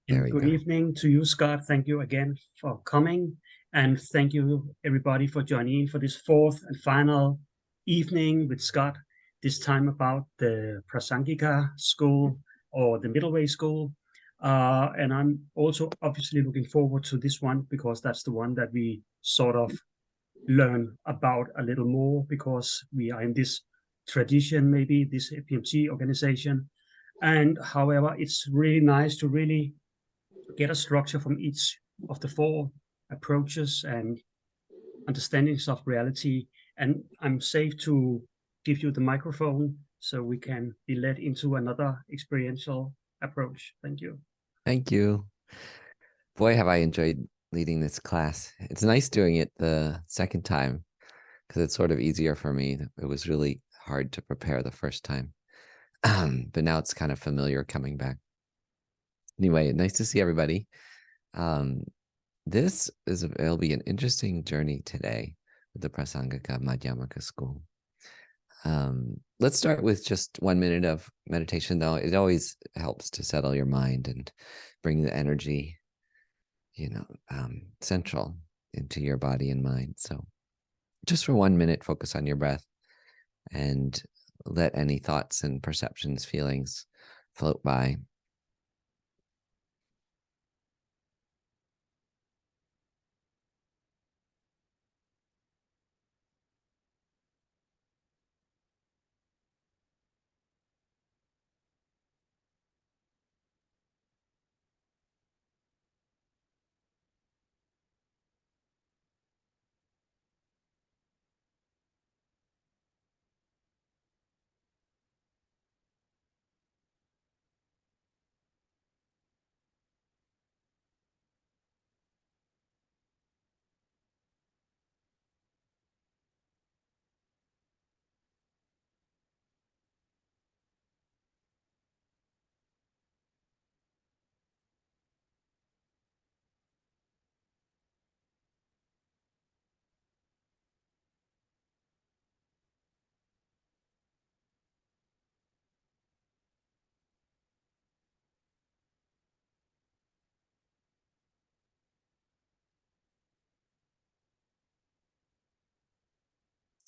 There And we good go. evening to you, Scott. Thank you again for coming. And thank you, everybody, for joining in for this fourth and final evening with Scott, this time about the Prasangika school or the middle way school. And I'm also obviously looking forward to this one because that's the one that we sort of learn about a little more because we are in this tradition, maybe this PMT organization. And however, it's really nice to really get a structure from each of the four approaches and understandings of reality. And I'm safe to give you the microphone so we can be led into another experiential approach. Thank you. Thank you. Boy, have I enjoyed leading this class. It's nice doing it the second time because it's sort of easier for me. It was really hard to prepare the first time. But now it's kind of familiar coming back. Anyway, nice to see everybody. Um, it'll be an interesting journey today with the Prasangika Madhyamaka school. Let's start with just 1 minute of meditation, though. It always helps to settle your mind and bring the energy, central into your body and mind. So just for 1 minute, focus on your breath and let any thoughts and perceptions, feelings float by.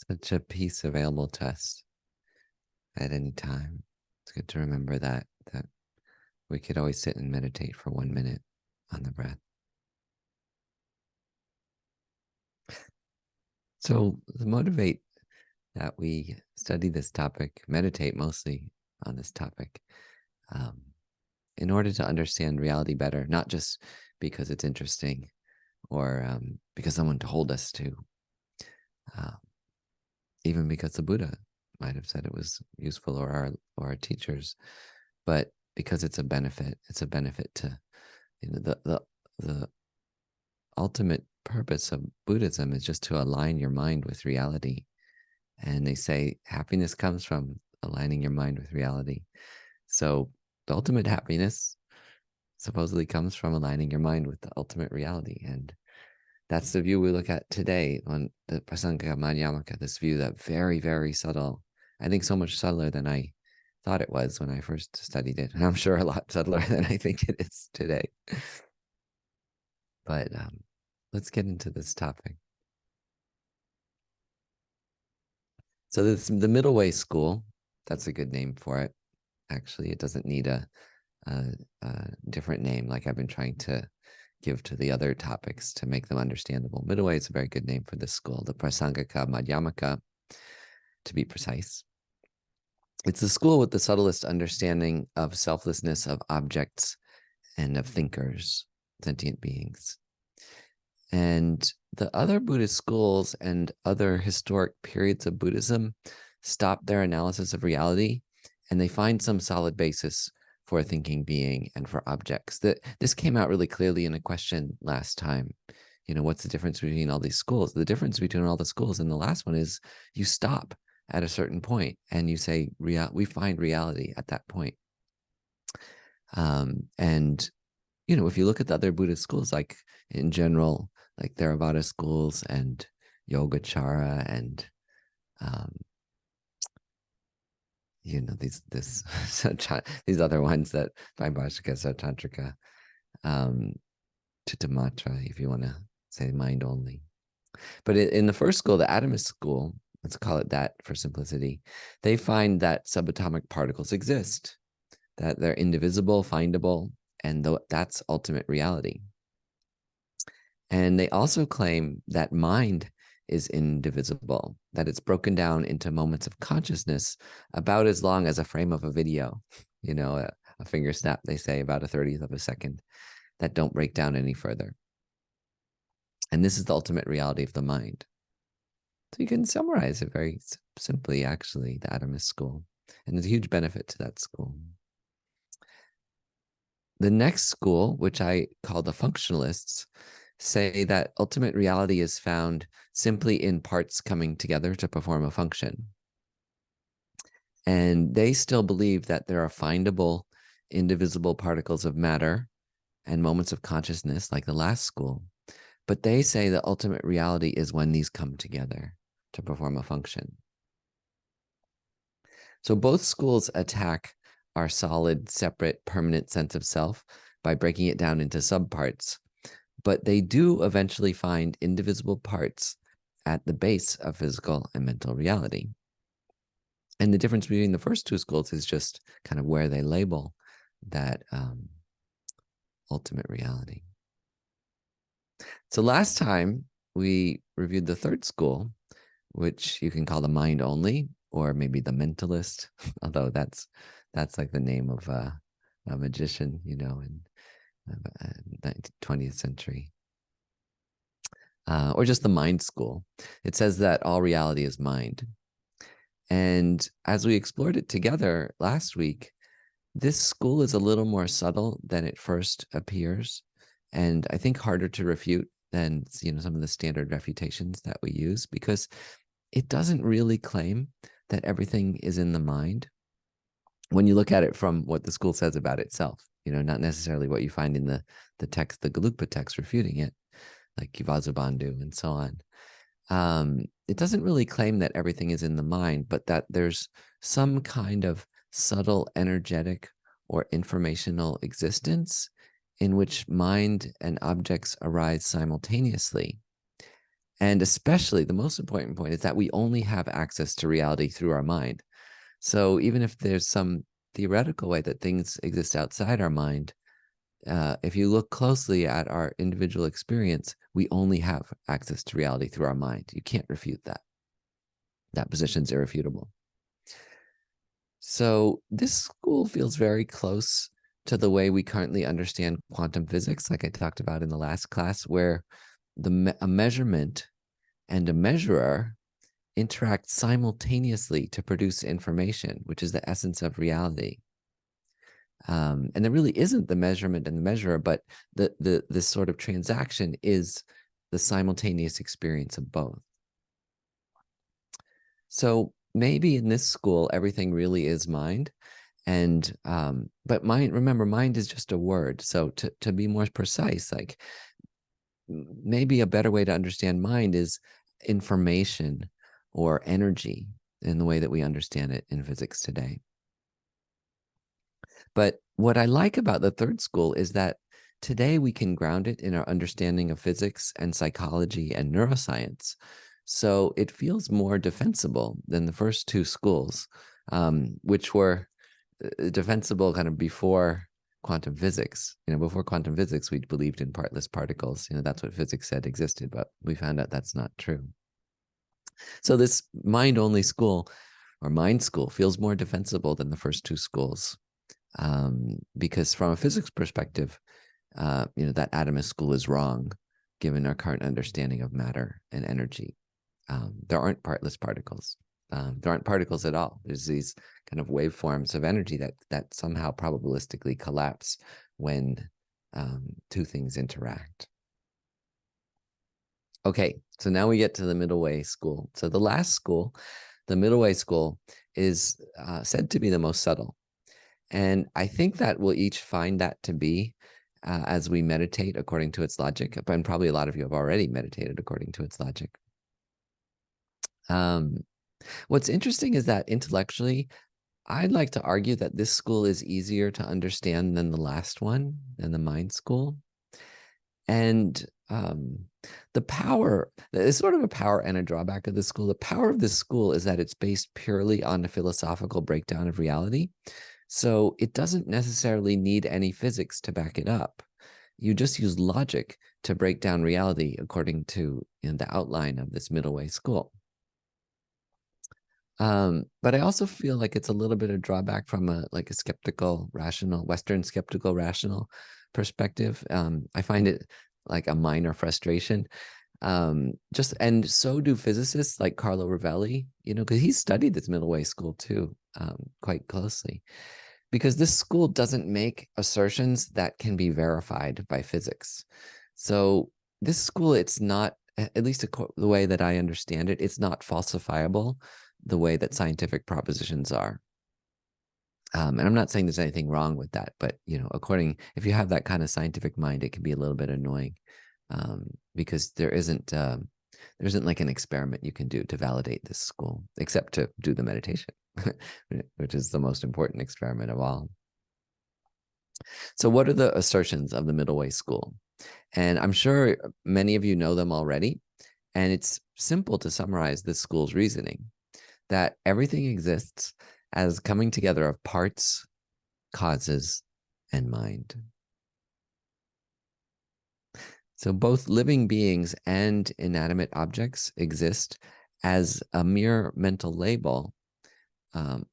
Such a piece available to us at any time. It's good to remember that we could always sit and meditate for 1 minute on the breath. So to motivate that we study this topic, meditate mostly on this topic, um, in order to understand reality better, not just because it's interesting or because someone told us to, uh, even because the Buddha might have said it was useful or our teachers, but because it's a benefit. It's a benefit to the ultimate purpose of Buddhism is just to align your mind with reality. And they say happiness comes from aligning your mind with reality. So the ultimate happiness supposedly comes from aligning your mind with the ultimate reality. And that's the view we look at today on the Prasangika Madhyamaka, this view that very, very subtle, I think so much subtler than I thought it was when I first studied it. And I'm sure a lot subtler than I think it is today. But let's get into this topic. So the middle way school, that's a good name for it. Actually, it doesn't need a different name like I've been trying to give to the other topics to make them understandable. Middle way is a very good name for this school, the Prasangika Madhyamaka, to be precise. It's the school with the subtlest understanding of selflessness of objects and of thinkers, sentient beings. And the other Buddhist schools and other historic periods of Buddhism stop their analysis of reality and they find some solid basis for a thinking being and for objects. This came out really clearly in a question last time. What's the difference between all these schools? The difference between all the schools and the last one is you stop at a certain point and you say, we find reality at that point. And if you look at the other Buddhist schools, like in general, like Theravada schools and Yogacara and these other ones that Vaibhashika, Tantrika, Chitamatra, if you want to say mind only. But in the first school, the atomist school, let's call it that for simplicity, they find that subatomic particles exist, that they're indivisible, findable, and that's ultimate reality. And they also claim that mind is indivisible, that it's broken down into moments of consciousness about as long as a frame of a video, a finger snap, they say, about a 30th of a second, that don't break down any further. And this is the ultimate reality of the mind. So you can summarize it very simply, actually, the atomist school. And there's a huge benefit to that school. The next school, which I call the functionalists, say that ultimate reality is found simply in parts coming together to perform a function. And they still believe that there are findable, indivisible particles of matter and moments of consciousness, like the last school. But they say the ultimate reality is when these come together to perform a function. So both schools attack our solid, separate, permanent sense of self by breaking it down into subparts. But they do eventually find indivisible parts at the base of physical and mental reality. And the difference between the first two schools is just kind of where they label that ultimate reality. So last time we reviewed the third school, which you can call the mind only, or maybe the mentalist, although that's like the name of a magician, in the 20th century. Or just the mind school. It says that all reality is mind. And as we explored it together last week, this school is a little more subtle than it first appears, and I think harder to refute than some of the standard refutations that we use, because it doesn't really claim that everything is in the mind when you look at it from what the school says about itself, not necessarily what you find in the text, the Gelugpa text refuting it, like Kivazubandhu and so on. It doesn't really claim that everything is in the mind, but that there's some kind of subtle, energetic, or informational existence in which mind and objects arise simultaneously. And especially the most important point is that we only have access to reality through our mind. So even if there's some theoretical way that things exist outside our mind, if you look closely at our individual experience, we only have access to reality through our mind. You can't refute that. That position's irrefutable. So this school feels very close to the way we currently understand quantum physics, like I talked about in the last class, where a measurement and a measurer interact simultaneously to produce information, which is the essence of reality. And there really isn't the measurement and the measurer, but this sort of transaction is the simultaneous experience of both. So maybe in this school, everything really is mind. And but mind, remember, mind is just a word. So to be more precise, like maybe a better way to understand mind is information or energy in the way that we understand it in physics today. But what I like about the third school is that today we can ground it in our understanding of physics and psychology and neuroscience. So it feels more defensible than the first two schools, which were defensible kind of before quantum physics. Before quantum physics, we believed in partless particles. That's what physics said existed, but we found out that's not true. So this mind-only school or mind school feels more defensible than the first two schools. Because from a physics perspective, that atomist school is wrong, given our current understanding of matter and energy. There aren't partless particles. There aren't particles at all. There's these kind of waveforms of energy that somehow probabilistically collapse when two things interact. Okay, so now we get to the middle way school. So the last school, the middle way school, is said to be the most subtle. And I think that we'll each find that to be as we meditate according to its logic. And probably a lot of you have already meditated according to its logic. What's interesting is that intellectually, I'd like to argue that this school is easier to understand than the last one, than the mind school. And the power, it's sort of a power and a drawback of this school. The power of this school is that it's based purely on a philosophical breakdown of reality. So it doesn't necessarily need any physics to back it up. You just use logic to break down reality according to the outline of this middle way school. But I also feel like it's a little bit of drawback from a skeptical, rational, Western skeptical, rational perspective. I find it like a minor frustration. And so do physicists like Carlo Rovelli, because he studied this middle way school too, quite closely. Because this school doesn't make assertions that can be verified by physics. So this school, it's not, at least the way that I understand it, it's not falsifiable the way that scientific propositions are. And I'm not saying there's anything wrong with that, but if you have that kind of scientific mind, it can be a little bit annoying, because there isn't like an experiment you can do to validate this school, except to do the meditation, which is the most important experiment of all. So what are the assertions of the middle way school? And I'm sure many of you know them already. And it's simple to summarize this school's reasoning, that everything exists as coming together of parts, causes, and mind. So both living beings and inanimate objects exist as a mere mental label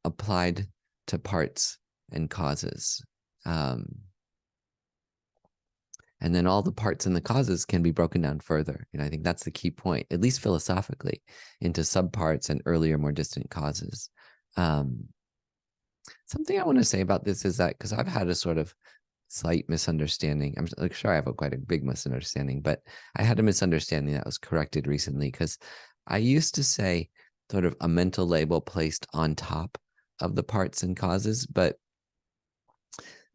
applied to parts and causes. And then all the parts and the causes can be broken down further. I think that's the key point, at least philosophically, into subparts and earlier, more distant causes. Something I want to say about this is that, because I've had a sort of slight misunderstanding. I'm sure I have quite a big misunderstanding, but I had a misunderstanding that was corrected recently, because I used to say sort of a mental label placed on top of the parts and causes, but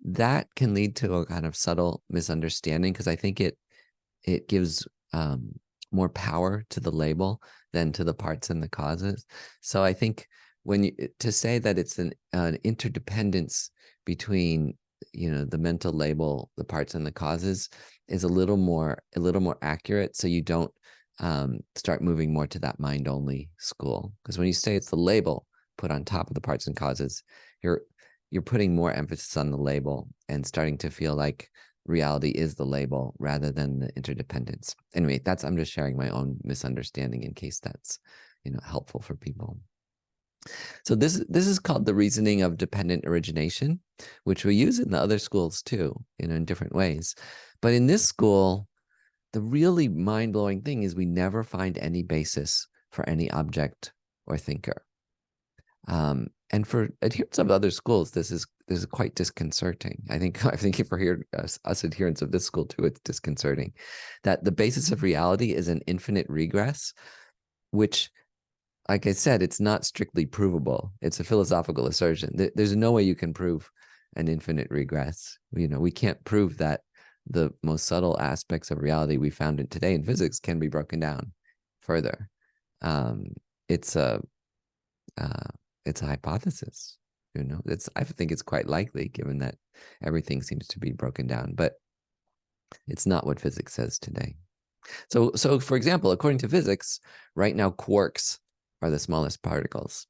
that can lead to a kind of subtle misunderstanding, because I think it gives more power to the label than to the parts and the causes. So I think to say that it's an interdependence between the mental label, the parts and the causes, is a little more accurate, so you don't start moving more to that mind only school. Because when you say it's the label put on top of the parts and causes, you're putting more emphasis on the label and starting to feel like reality is the label rather than the interdependence. Anyway, I'm just sharing my own misunderstanding in case that's helpful for people. So this is called the reasoning of dependent origination, which we use in the other schools too, in different ways. But in this school, the really mind-blowing thing is we never find any basis for any object or thinker. And for adherents of other schools, this is quite disconcerting. I think for us adherents of this school too, it's disconcerting that the basis of reality is an infinite regress, which, like I said, it's not strictly provable. It's a philosophical assertion. There's no way you can prove an infinite regress. We can't prove that the most subtle aspects of reality we found today in physics can be broken down further. It's a hypothesis. I think it's quite likely, given that everything seems to be broken down, but it's not what physics says today. So for example, according to physics, right now quarks are the smallest particles,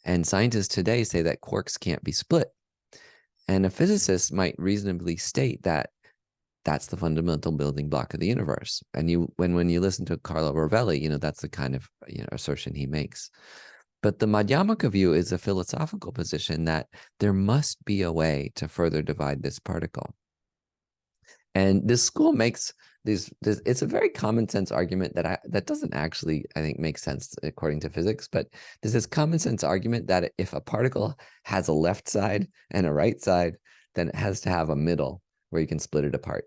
and scientists today say that quarks can't be split. And a physicist might reasonably state that that's the fundamental building block of the universe. And when you listen to Carlo Rovelli, that's the kind of assertion he makes. But the Madhyamaka view is a philosophical position that there must be a way to further divide this particle. And this school makes it's a very common sense argument that doesn't actually, I think, make sense according to physics, but there's this common sense argument that if a particle has a left side and a right side, then it has to have a middle where you can split it apart.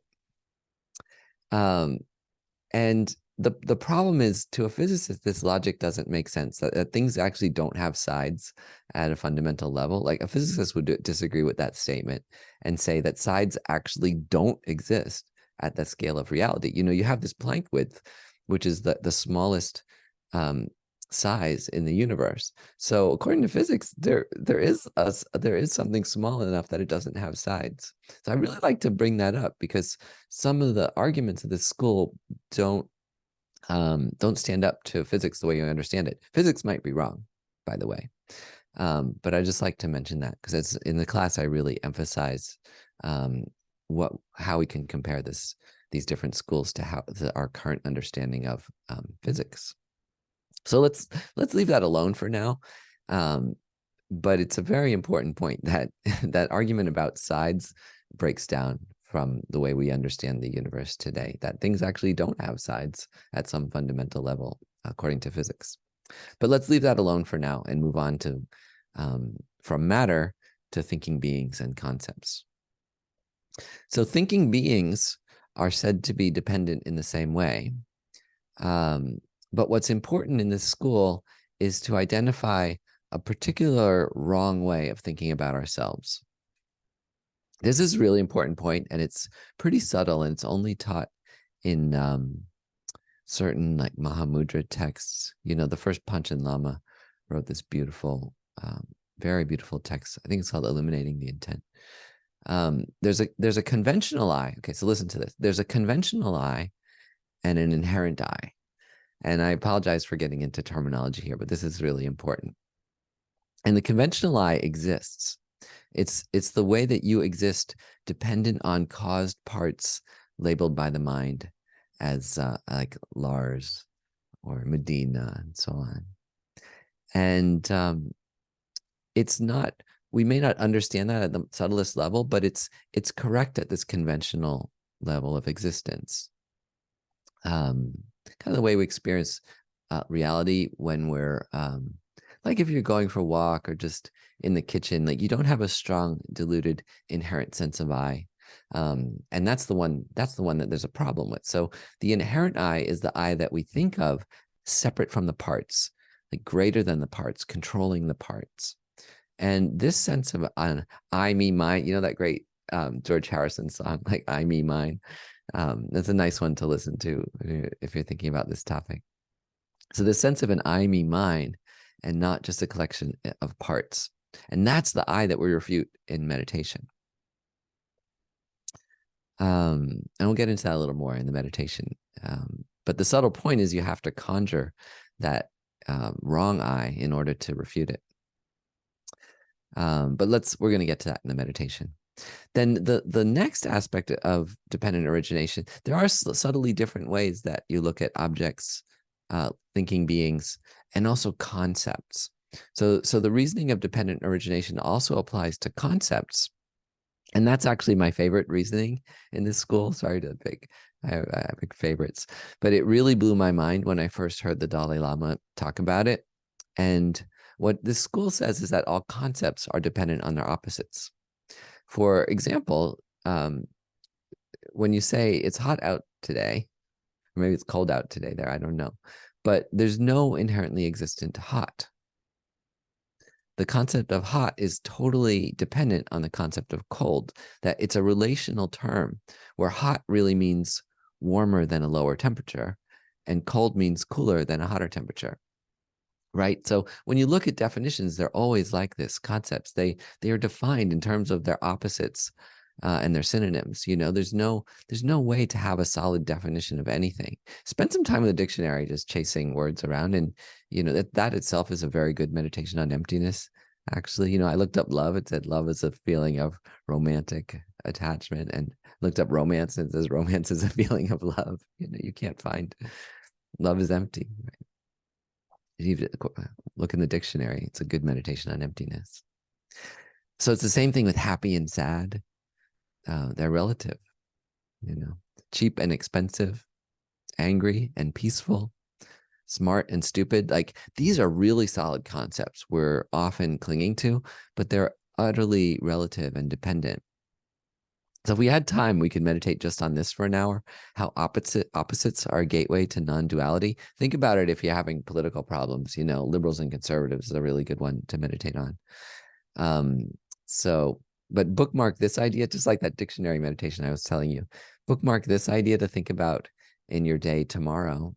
And the problem is, to a physicist, this logic doesn't make sense, that things actually don't have sides at a fundamental level. Like, a physicist would disagree with that statement and say that sides actually don't exist at the scale of reality. You have this Planck width, which is the smallest size in the universe. So according to physics, there is something small enough that it doesn't have sides. So I really like to bring that up because some of the arguments of this school don't stand up to physics the way you understand it. Physics might be wrong, by the way. But I just like to mention that because it's in the class I really emphasize um, how we can compare these different schools to our current understanding of physics. So let's leave that alone for now. But it's a very important point that that argument about sides breaks down from the way we understand the universe today, that things actually don't have sides at some fundamental level, according to physics. But let's leave that alone for now and move on to from matter to thinking beings and concepts. So thinking beings are said to be dependent in the same way. But what's important in this school is to identify a particular wrong way of thinking about ourselves. This is a really important point, and it's pretty subtle, and it's only taught in certain like Mahamudra texts. You know, the first Panchen Lama wrote this beautiful, very beautiful text. I think it's called Illuminating the Intent. There's a conventional I. Okay, so listen to this. There's a conventional I and an inherent I. And I apologize for getting into terminology here, but this is really important. And the conventional I exists. It's the way that you exist dependent on caused parts labeled by the mind as like Lars or Medina and so on. And it's not, we may not understand that at the subtlest level, but it's correct at this conventional level of existence. Kind of the way we experience reality when we're like if you're going for a walk or just in the kitchen, like you don't have a strong diluted inherent sense of I. And that's the one that there's a problem with. So the inherent I is the I that we think of separate from the parts, like greater than the parts, controlling the parts. And this sense of I, me, mine, you know, that great George Harrison song, like I, me, mine. That's a nice one to listen to if you're thinking about this topic. So the sense of an I, me, mine, and not just a collection of parts. And that's the I that we refute in meditation. And we'll get into that a little more in the meditation. But the subtle point is you have to conjure that wrong I in order to refute it. But we're going to get to that in the meditation. Then the next aspect of dependent origination, there are subtly different ways that you look at objects, thinking beings, and also concepts. So the reasoning of dependent origination also applies to concepts. And that's actually my favorite reasoning in this school. Sorry to pick, I have big favorites. But it really blew my mind when I first heard the Dalai Lama talk about it. And what this school says is that all concepts are dependent on their opposites. For example, when you say it's hot out today, or maybe it's cold out today there, I don't know. But there's no inherently existent hot. The concept of hot is totally dependent on the concept of cold, that it's a relational term where hot really means warmer than a lower temperature and cold means cooler than a hotter temperature. Right. So when you look at definitions, they're always like this concepts. They are defined in terms of their opposites and their synonyms. You know, there's no way to have a solid definition of anything. Spend some time in the dictionary just chasing words around, and you know that itself is a very good meditation on emptiness. Actually, you know, I looked up love. It said love is a feeling of romantic attachment, and looked up romance, and it says romance is a feeling of love. You know, you can't find love is empty. Right? You look in the dictionary. It's a good meditation on emptiness. So it's the same thing with happy and sad. They're relative, you know, cheap and expensive, angry and peaceful, smart and stupid. Like these are really solid concepts we're often clinging to, but they're utterly relative and dependent. So if we had time, we could meditate just on this for an hour, how opposites are a gateway to non-duality. Think about it if you're having political problems, you know, liberals and conservatives is a really good one to meditate on. But bookmark this idea, just like that dictionary meditation I was telling you. Bookmark this idea to think about in your day tomorrow.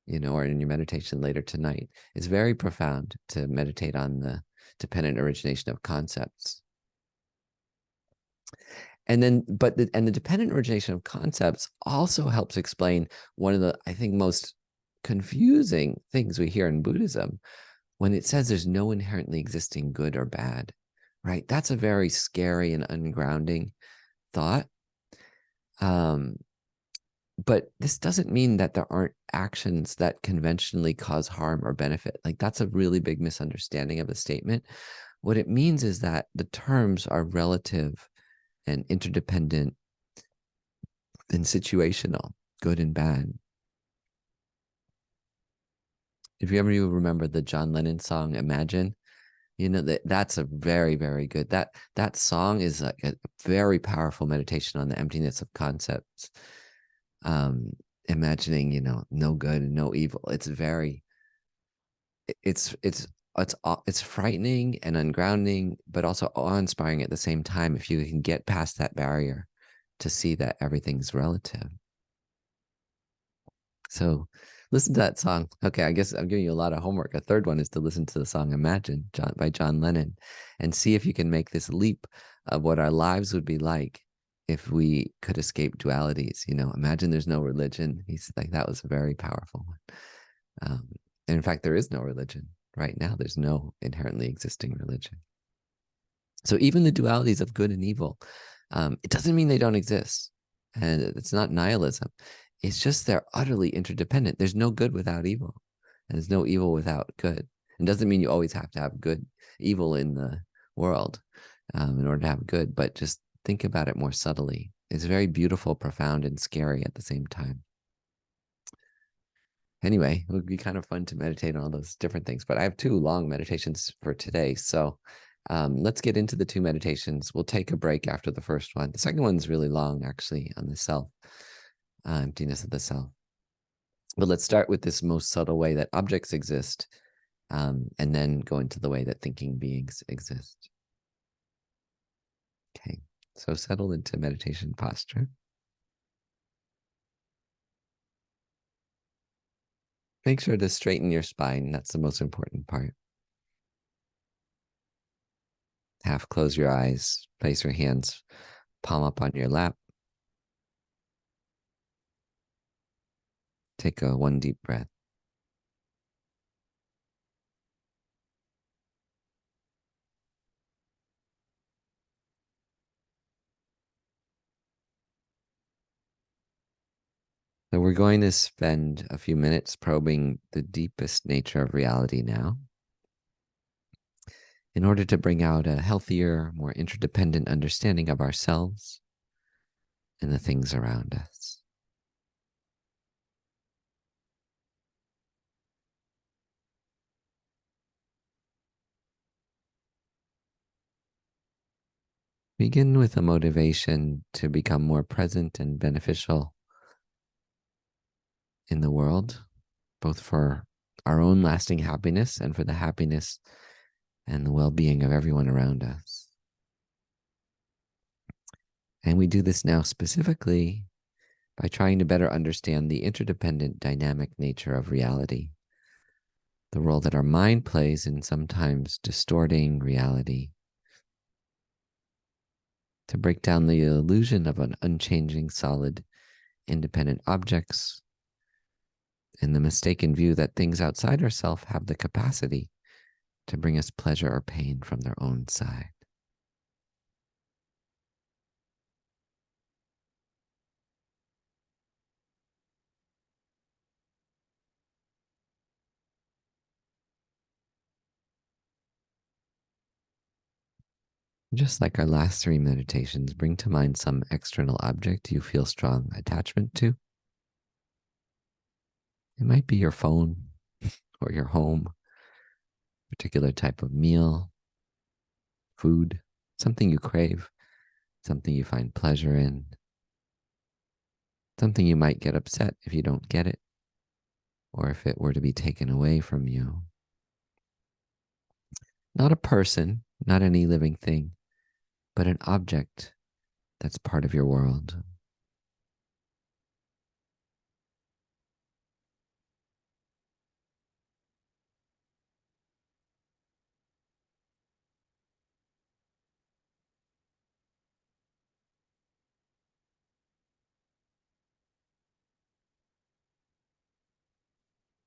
or in your meditation later tonight. It's very profound to meditate on the dependent origination of concepts. And then, the dependent origination of concepts also helps explain one of the, I think, most confusing things we hear in Buddhism when it says there's no inherently existing good or bad, right? That's a very scary and ungrounding thought. But this doesn't mean that there aren't actions that conventionally cause harm or benefit. Like, that's a really big misunderstanding of the statement. What it means is that the terms are relative and interdependent and situational, good and bad. If you ever remember the John Lennon song Imagine, that's a very, very good, that song is like a very powerful meditation on the emptiness of concepts. Imagining, no good and no evil. It's very, it's frightening and ungrounding, but also awe-inspiring at the same time if you can get past that barrier to see that everything's relative. So listen to that song. Okay, I guess I'm giving you a lot of homework. A third one is to listen to the song Imagine by John Lennon and see if you can make this leap of what our lives would be like if we could escape dualities. Imagine there's no religion. He's like, that was a very powerful one. And in fact, there is no religion right now. There's no inherently existing religion. So even the dualities of good and evil, it doesn't mean they don't exist. And it's not nihilism. It's just they're utterly interdependent. There's no good without evil, and there's no evil without good. It doesn't mean you always have to have evil in the world in order to have good, but just think about it more subtly. It's very beautiful, profound, and scary at the same time. Anyway, it would be kind of fun to meditate on all those different things, but I have 2 long meditations for today. So let's get into the 2 meditations. We'll take a break after the first one. The second one's really long, actually, on the self, emptiness of the self. But let's start with this most subtle way that objects exist, and then go into the way that thinking beings exist. Okay, so settle into meditation posture. Make sure to straighten your spine. That's the most important part. Half close your eyes. Place your hands palm up on your lap. Take one deep breath. So we're going to spend a few minutes probing the deepest nature of reality now, in order to bring out a healthier, more interdependent understanding of ourselves and the things around us. Begin with a motivation to become more present and beneficial in the world, both for our own lasting happiness and for the happiness and the well-being of everyone around us. And we do this now specifically by trying to better understand the interdependent dynamic nature of reality, the role that our mind plays in sometimes distorting reality, to break down the illusion of an unchanging, solid, independent objects, and the mistaken view that things outside ourselves have the capacity to bring us pleasure or pain from their own side. Just like our last 3 meditations, bring to mind some external object you feel strong attachment to. It might be your phone or your home, particular type of meal, food, something you crave, something you find pleasure in, something you might get upset if you don't get it, or if it were to be taken away from you. Not a person, not any living thing, but an object that's part of your world.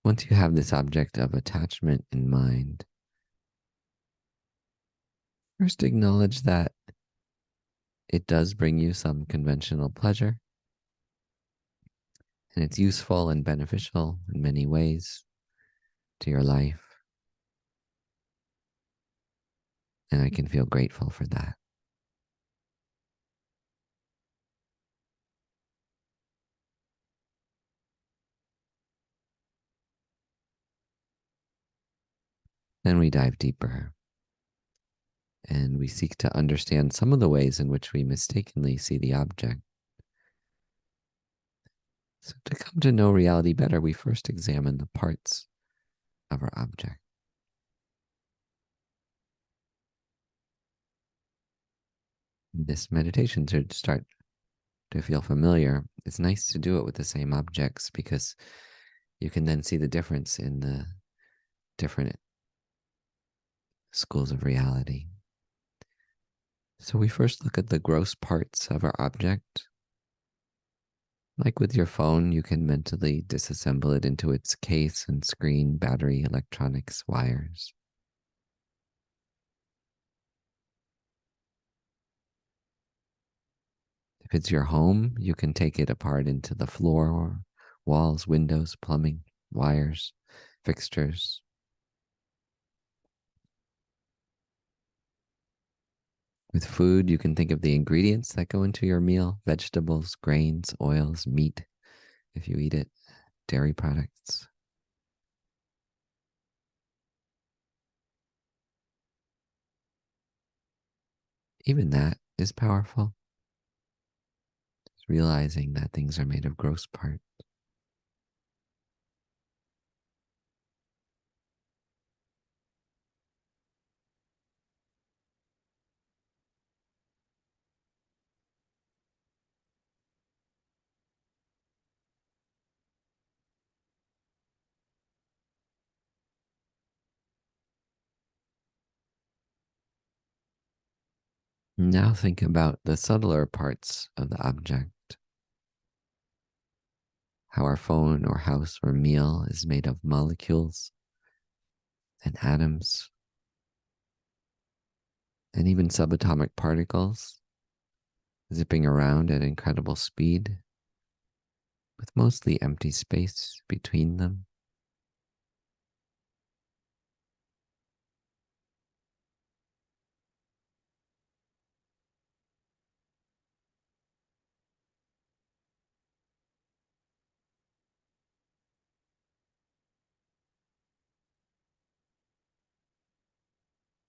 Once you have this object of attachment in mind, first acknowledge that it does bring you some conventional pleasure, and it's useful and beneficial in many ways to your life, and I can feel grateful for that. Then we dive deeper and we seek to understand some of the ways in which we mistakenly see the object. So, to come to know reality better, we first examine the parts of our object. This meditation should start to feel familiar. It's nice to do it with the same objects because you can then see the difference in the different schools of reality. So we first look at the gross parts of our object. Like with your phone, you can mentally disassemble it into its case and screen, battery, electronics, wires. If it's your home, you can take it apart into the floor, walls, windows, plumbing, wires, fixtures. With food, you can think of the ingredients that go into your meal: vegetables, grains, oils, meat, if you eat it, dairy products. Even that is powerful. Just realizing that things are made of gross parts. Now think about the subtler parts of the object. How our phone or house or meal is made of molecules and atoms and even subatomic particles zipping around at incredible speed with mostly empty space between them.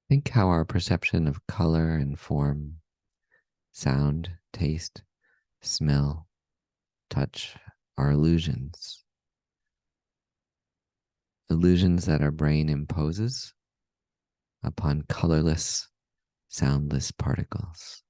Think how our perception of color and form, sound, taste, smell, touch are illusions. Illusions that our brain imposes upon colorless, soundless particles.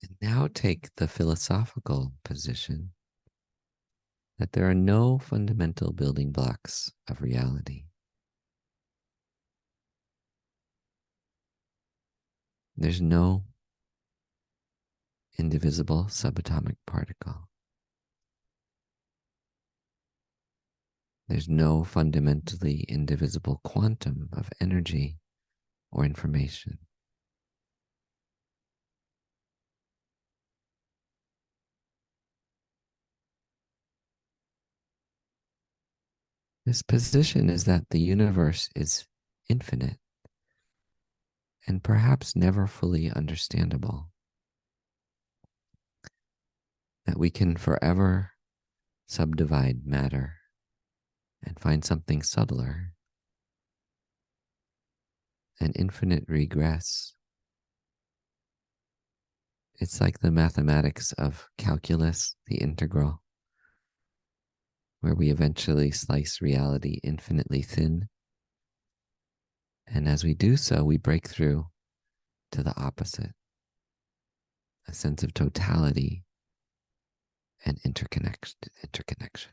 And now take the philosophical position that there are no fundamental building blocks of reality. There's no indivisible subatomic particle. There's no fundamentally indivisible quantum of energy or information. This position is that the universe is infinite and perhaps never fully understandable, that we can forever subdivide matter and find something subtler, an infinite regress It's like the mathematics of calculus, the integral, where we eventually slice reality infinitely thin. And as we do so, we break through to the opposite, a sense of totality and interconnection.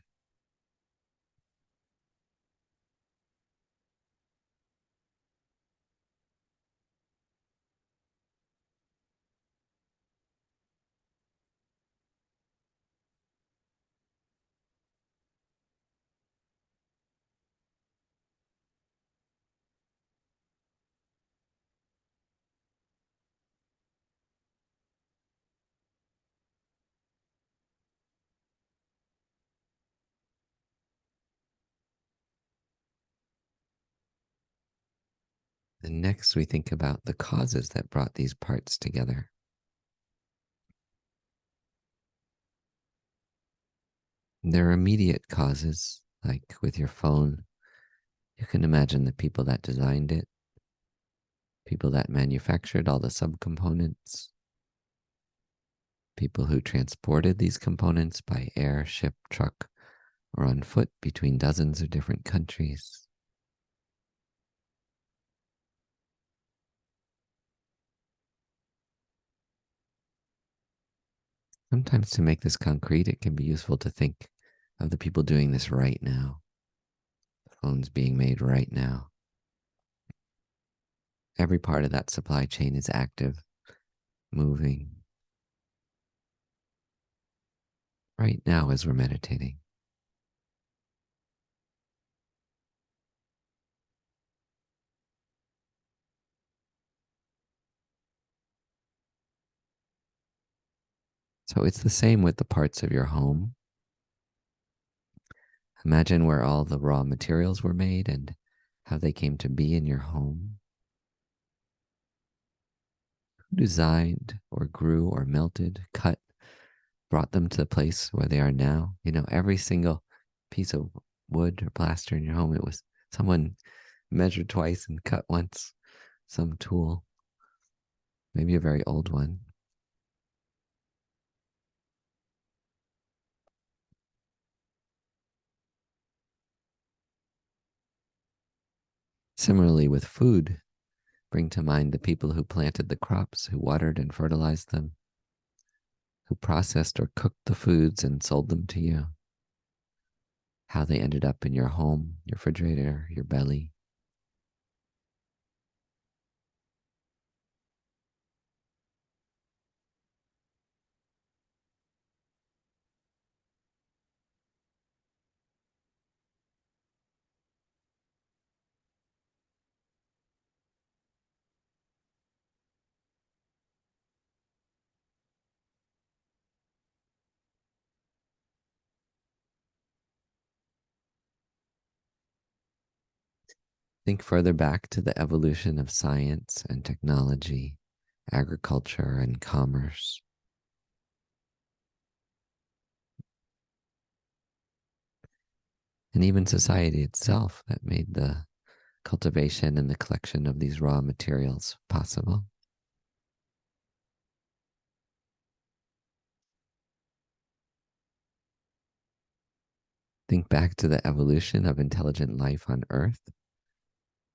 And next, we think about the causes that brought these parts together. There are immediate causes, like with your phone. You can imagine the people that designed it, people that manufactured all the subcomponents, people who transported these components by air, ship, truck, or on foot between dozens of different countries. Sometimes to make this concrete, it can be useful to think of the people doing this right now, the phones being made right now. Every part of that supply chain is active, moving right now as we're meditating. So it's the same with the parts of your home. Imagine where all the raw materials were made and how they came to be in your home. Who designed or grew or melted, cut, brought them to the place where they are now? Every single piece of wood or plaster in your home, it was someone measured twice and cut once, some tool, maybe a very old one. Similarly, with food, bring to mind the people who planted the crops, who watered and fertilized them, who processed or cooked the foods and sold them to you, how they ended up in your home, your refrigerator, your belly. Think further back to the evolution of science and technology, agriculture and commerce, and even society itself that made the cultivation and the collection of these raw materials possible. Think back to the evolution of intelligent life on Earth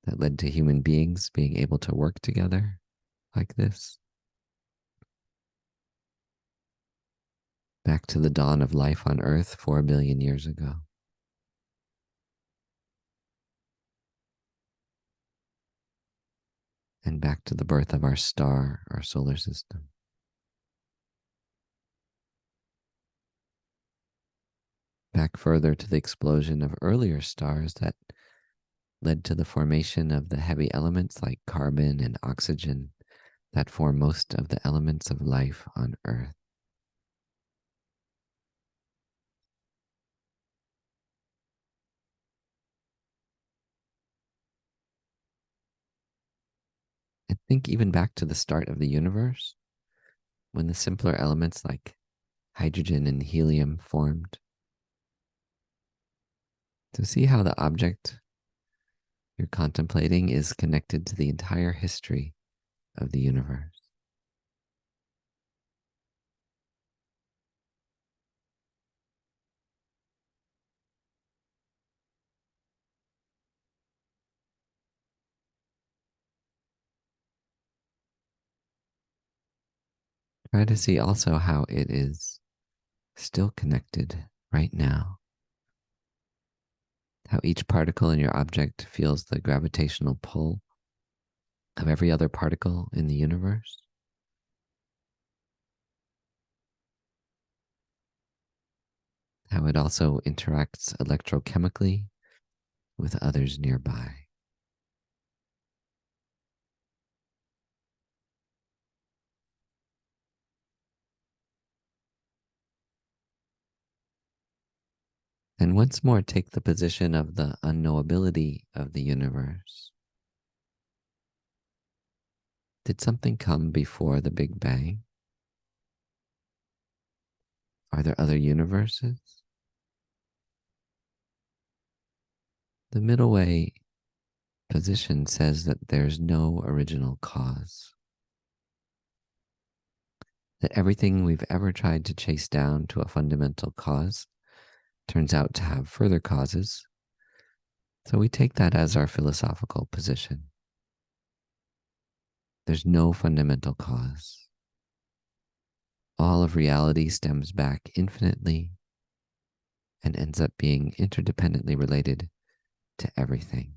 that led to human beings being able to work together like this. Back to the dawn of life on Earth 4 billion years ago. And back to the birth of our star, our solar system. Back further to the explosion of earlier stars that led to the formation of the heavy elements like carbon and oxygen that form most of the elements of life on Earth. And think even back to the start of the universe, when the simpler elements like hydrogen and helium formed. To see how the object you're contemplating is connected to the entire history of the universe. Try to see also how it is still connected right now. How each particle in your object feels the gravitational pull of every other particle in the universe. How it also interacts electrochemically with others nearby. And once more, take the position of the unknowability of the universe. Did something come before the Big Bang? Are there other universes? The middle way position says that there's no original cause. That everything we've ever tried to chase down to a fundamental cause turns out to have further causes. So we take that as our philosophical position. There's no fundamental cause. All of reality stems back infinitely and ends up being interdependently related to everything.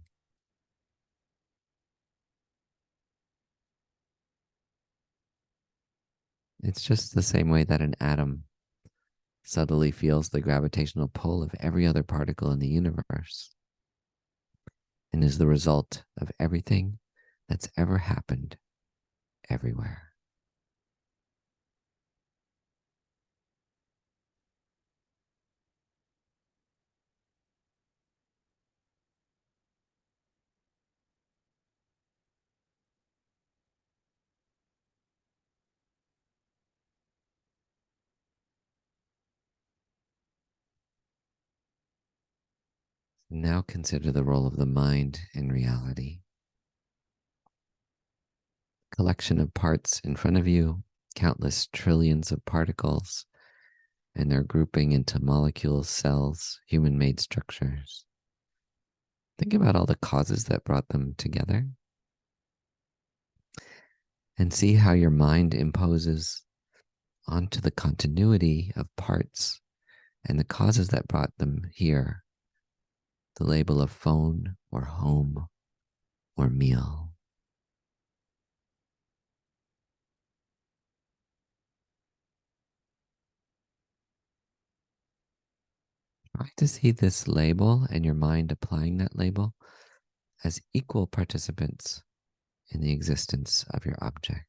It's just the same way that an atom subtly feels the gravitational pull of every other particle in the universe and is the result of everything that's ever happened everywhere. Now consider the role of the mind in reality. Collection of parts in front of you, countless trillions of particles, and their grouping into molecules, cells, human-made structures. Think about all the causes that brought them together and see how your mind imposes onto the continuity of parts and the causes that brought them here the label of phone or home or meal. Try to see this label and your mind applying that label as equal participants in the existence of your object.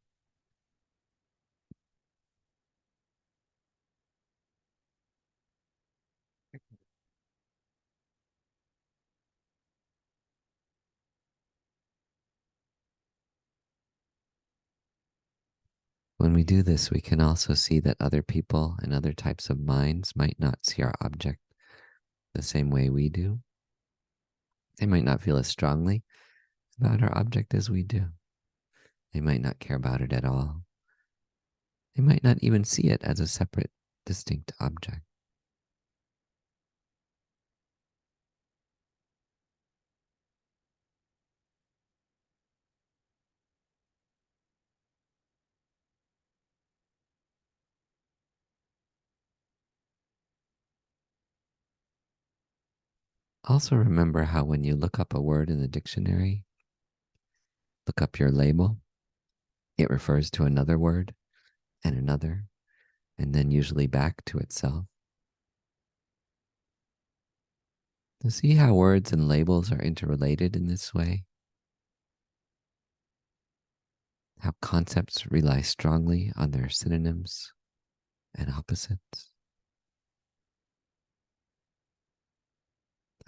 When we do this, we can also see that other people and other types of minds might not see our object the same way we do. They might not feel as strongly about our object as we do. They might not care about it at all. They might not even see it as a separate, distinct object. Also remember how when you look up a word in the dictionary, look up your label, it refers to another word and another, and then usually back to itself. To see how words and labels are interrelated in this way, how concepts rely strongly on their synonyms and opposites,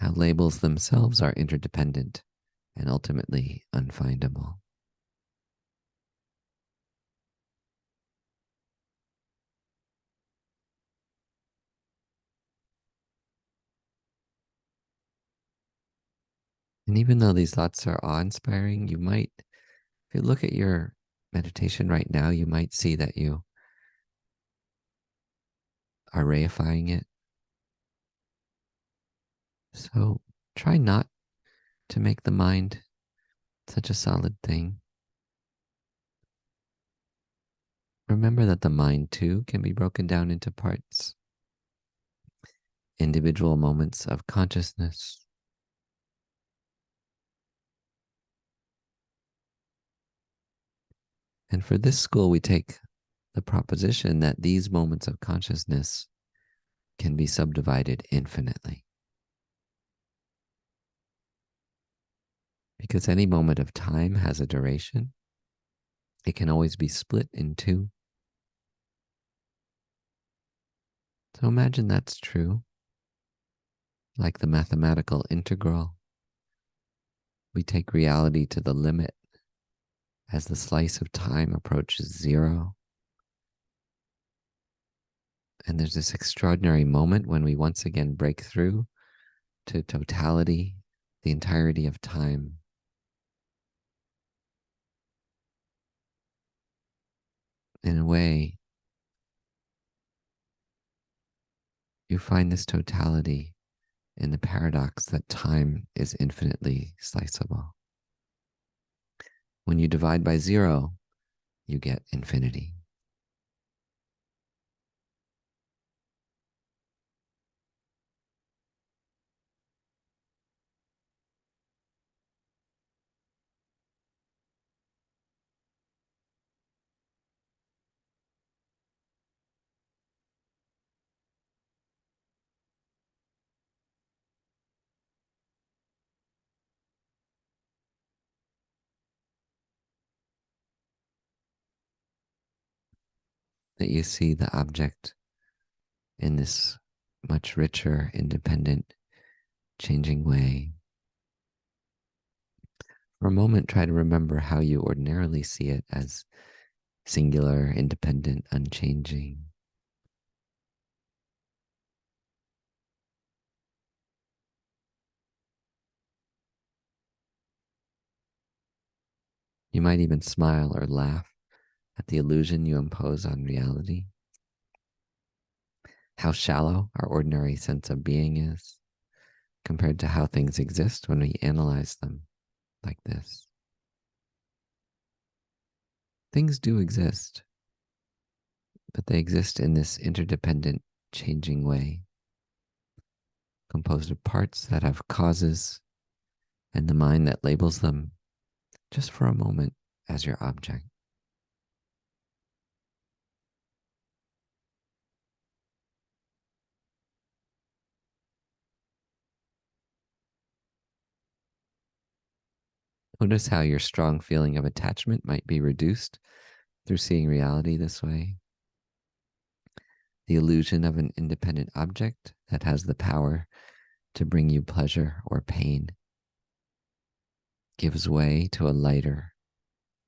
how labels themselves are interdependent and ultimately unfindable. And even though these thoughts are awe-inspiring, you might, if you look at your meditation right now, you might see that you are reifying it. So try not to make the mind such a solid thing. remember that the mind too can be broken down into parts, individual moments of consciousness. And for this school, we take the proposition that these moments of consciousness can be subdivided infinitely. Because any moment of time has a duration, it can always be split in two. So imagine that's true. Like the mathematical integral, we take reality to the limit as the slice of time approaches zero. And there's this extraordinary moment when we once again break through to totality, the entirety of time. In a way, you find this totality in the paradox that time is infinitely sliceable. When you divide by zero, you get infinity. That you see the object in this much richer, independent, changing way. For a moment, try to remember how you ordinarily see it as singular, independent, unchanging. You might even smile or laugh at the illusion you impose on reality. How shallow our ordinary sense of being is compared to how things exist when we analyze them like this. Things do exist, but they exist in this interdependent, changing way, composed of parts that have causes and the mind that labels them just for a moment as your object. Notice how your strong feeling of attachment might be reduced through seeing reality this way. The illusion of an independent object that has the power to bring you pleasure or pain gives way to a lighter,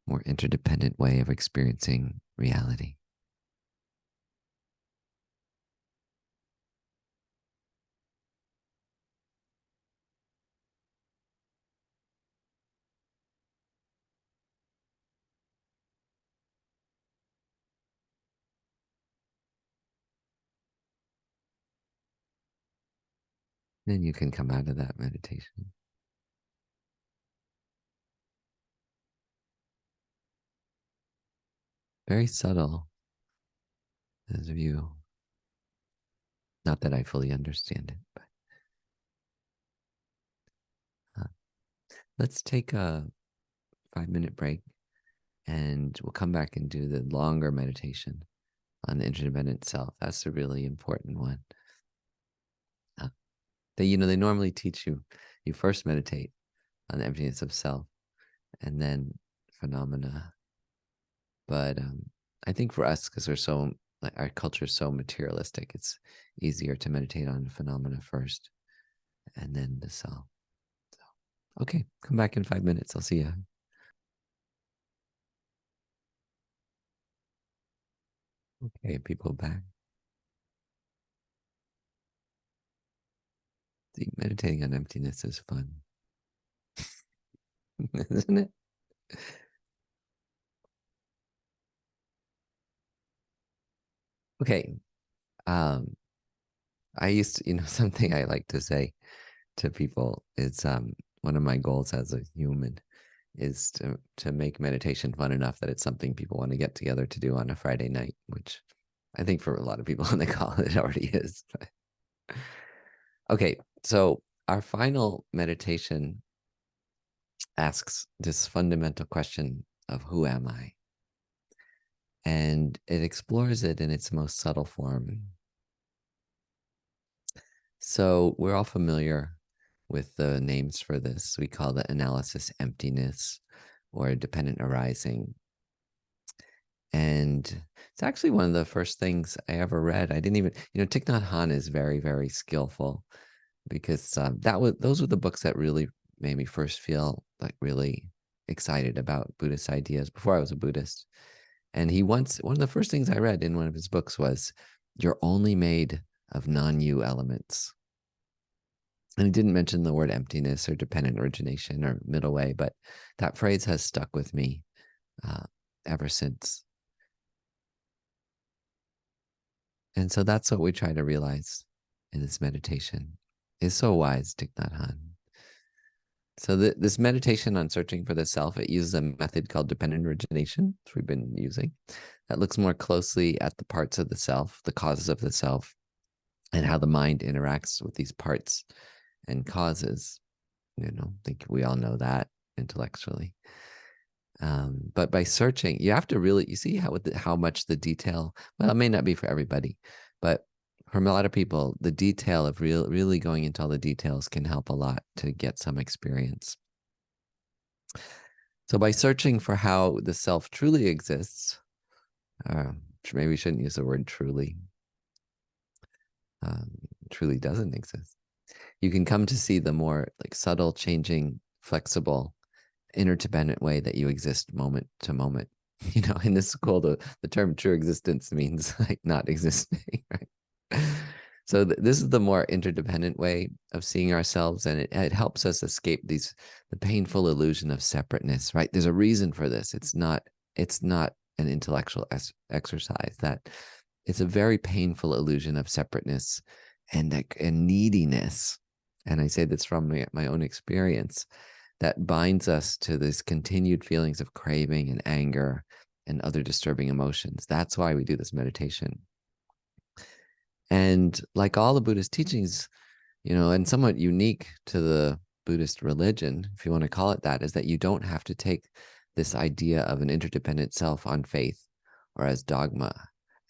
more interdependent way of experiencing reality. Then you can come out of that meditation. Very subtle, as of you. Not that I fully understand it, but uh, let's take a 5-minute break and we'll come back and do the longer meditation on the interdependent self. That's the really important one. Uh, they normally teach you, you first meditate on the emptiness of self and then phenomena. But I think for us, because we're so, like, our culture is so materialistic, it's easier to meditate on phenomena first and then the self. So, okay, come back in 5 minutes. I'll see you. Okay, people back. See, meditating on emptiness is fun, isn't it? Okay. Um, I used to, something I like to say to people is one of my goals as a human is to make meditation fun enough that it's something people want to get together to do on a Friday night, which I think for a lot of people on the call it already is. Okay, so our final meditation asks this fundamental question of who am I? And it explores it in its most subtle form. So we're all familiar with the names for this. We call the analysis emptiness or dependent arising. And it's actually one of the first things I ever read. I didn't even, Thich Nhat Hanh is very, very skillful because those were the books that really made me first feel like really excited about Buddhist ideas before I was a Buddhist. And one of the first things I read in one of his books was, "You're only made of non-you elements." And he didn't mention the word emptiness or dependent origination or middle way, but that phrase has stuck with me ever since. And so that's what we try to realize in this meditation. Is so wise, Thich Nhat Hanh. So this meditation on searching for the self, it uses a method called dependent origination, which we've been using, that looks more closely at the parts of the self, the causes of the self, and how the mind interacts with these parts and causes. I think we all know that intellectually. But by searching, you have to really, you see how much the detail, well, it may not be for everybody, but for a lot of people, the detail of really going into all the details can help a lot to get some experience. So by searching for how the self truly exists, maybe we shouldn't use the word truly, truly doesn't exist. You can come to see the more like subtle, changing, flexible, interdependent way that you exist moment to moment. In this school, the term true existence means like not existing, right? So this is the more interdependent way of seeing ourselves, and it helps us escape the painful illusion of separateness, right? There's a reason for this. It's not an intellectual exercise. That it's a very painful illusion of separateness and neediness. And I say this from my own experience, that binds us to these continued feelings of craving and anger and other disturbing emotions. That's why we do this meditation. And like all the Buddhist teachings, and somewhat unique to the Buddhist religion, if you want to call it that, is that you don't have to take this idea of an interdependent self on faith or as dogma.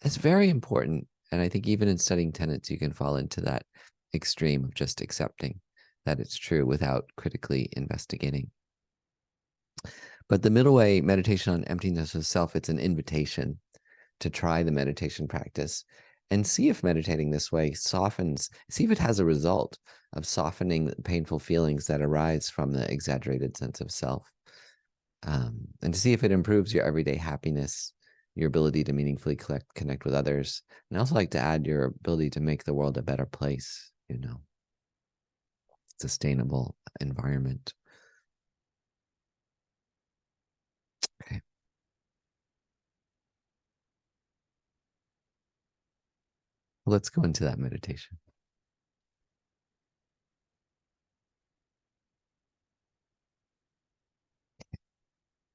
It's very important. And I think even in studying tenets, you can fall into that extreme of just accepting that it's true without critically investigating. But the middle way, meditation on emptiness of self, it's an invitation to try the meditation practice and see if meditating this way softens, see if it has a result of softening the painful feelings that arise from the exaggerated sense of self. And to see if it improves your everyday happiness, your ability to meaningfully connect with others, and I also like to add your ability to make the world a better place, sustainable environment. Okay. Well, let's go into that meditation.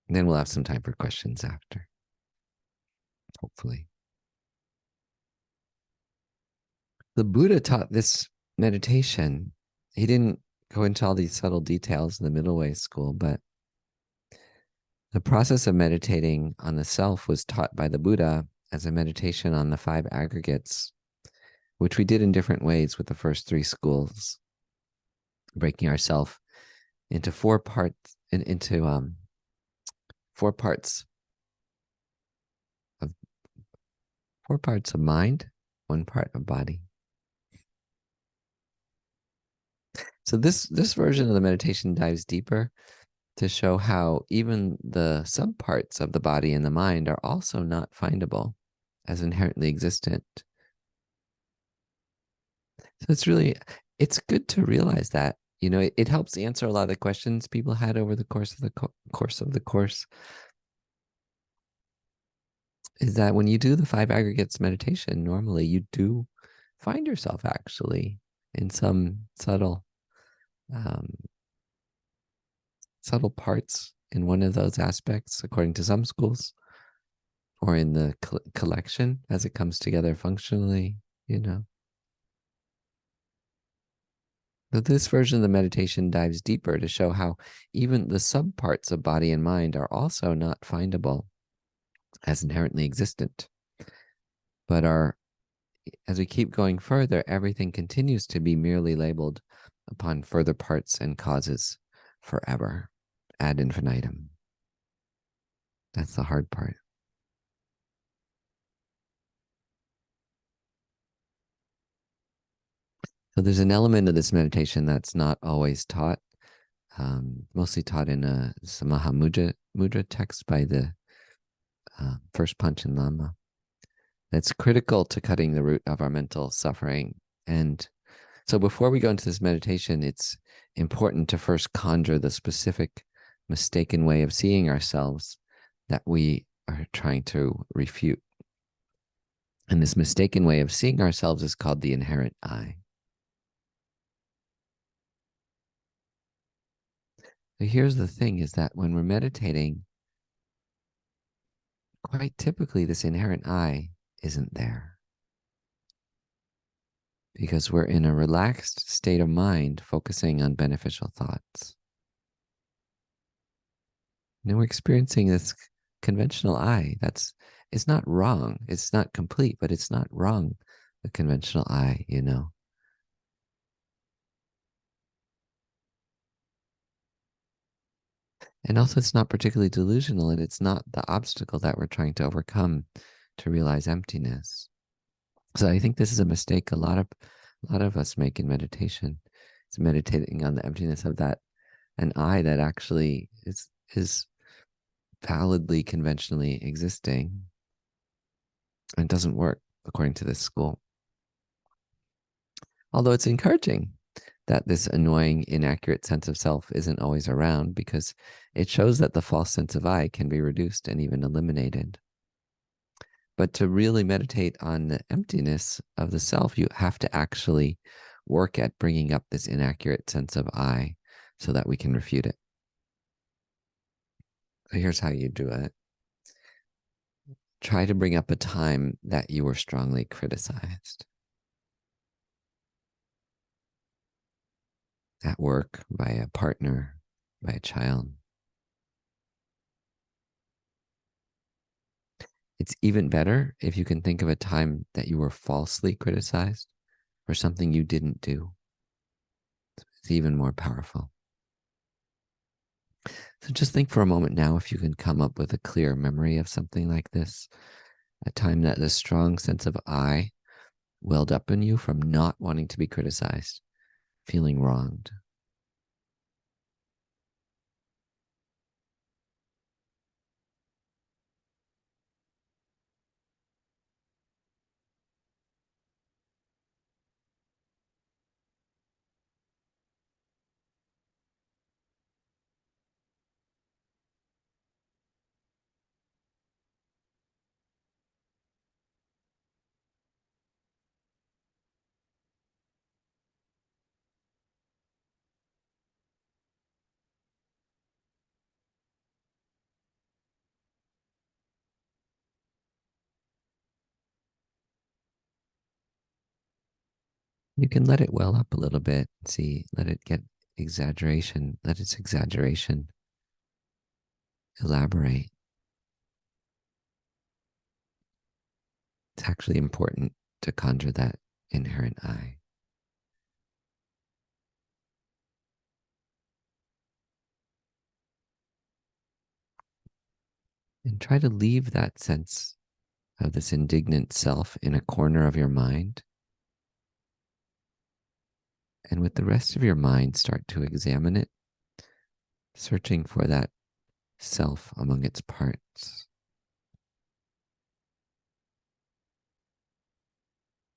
And then we'll have some time for questions after, hopefully. The Buddha taught this meditation. He didn't go into all these subtle details in the middle way school, but the process of meditating on the self was taught by the Buddha as a meditation on the 5 aggregates, which we did in different ways with the first 3 schools, breaking ourself into 4 parts, into 4 parts of 4 parts of mind, 1 part of body. So this version of the meditation dives deeper to show how even the subparts of the body and the mind are also not findable as inherently existent. So it's good to realize that, it helps answer a lot of the questions people had over the course of the course. Is that when you do the 5 aggregates meditation, normally you do find yourself actually in some subtle parts in one of those aspects, according to some schools, or in the collection as it comes together functionally, you know. But this version of the meditation dives deeper to show how even the subparts of body and mind are also not findable as inherently existent, but are, as we keep going further, everything continues to be merely labeled upon further parts and causes forever, ad infinitum. That's the hard part. So there's an element of this meditation that's not always taught, mostly taught in a Samaha Mudra text by the first Panchen Lama. That's critical to cutting the root of our mental suffering. And so before we go into this meditation, it's important to first conjure the specific mistaken way of seeing ourselves that we are trying to refute. And this mistaken way of seeing ourselves is called the inherent I. So here's the thing, is that when we're meditating, quite typically this inherent I isn't there, because we're in a relaxed state of mind focusing on beneficial thoughts. And we're experiencing this conventional I. It's not wrong. It's not complete, but it's not wrong. The conventional I, you know. And also it's not particularly delusional, and it's not the obstacle that we're trying to overcome to realize emptiness. So I think this is a mistake a lot of us make in meditation. It's meditating on the emptiness of that an I that actually is validly conventionally existing and doesn't work according to this school. Although it's encouraging that this annoying, inaccurate sense of self isn't always around, because it shows that the false sense of I can be reduced and even eliminated. But to really meditate on the emptiness of the self, you have to actually work at bringing up this inaccurate sense of I so that we can refute it. So here's how you do it. Try to bring up a time that you were strongly criticized. At work, by a partner, by a child. It's even better if you can think of a time that you were falsely criticized for something you didn't do. It's even more powerful. So just think for a moment now if you can come up with a clear memory of something like this, a time that the strong sense of I welled up in you from not wanting to be criticized, feeling wronged. You can let it well up a little bit. See, let it get exaggeration, let its exaggeration elaborate. It's actually important to conjure that inherent I. And try to leave that sense of this indignant self in a corner of your mind. And with the rest of your mind, start to examine it, searching for that self among its parts.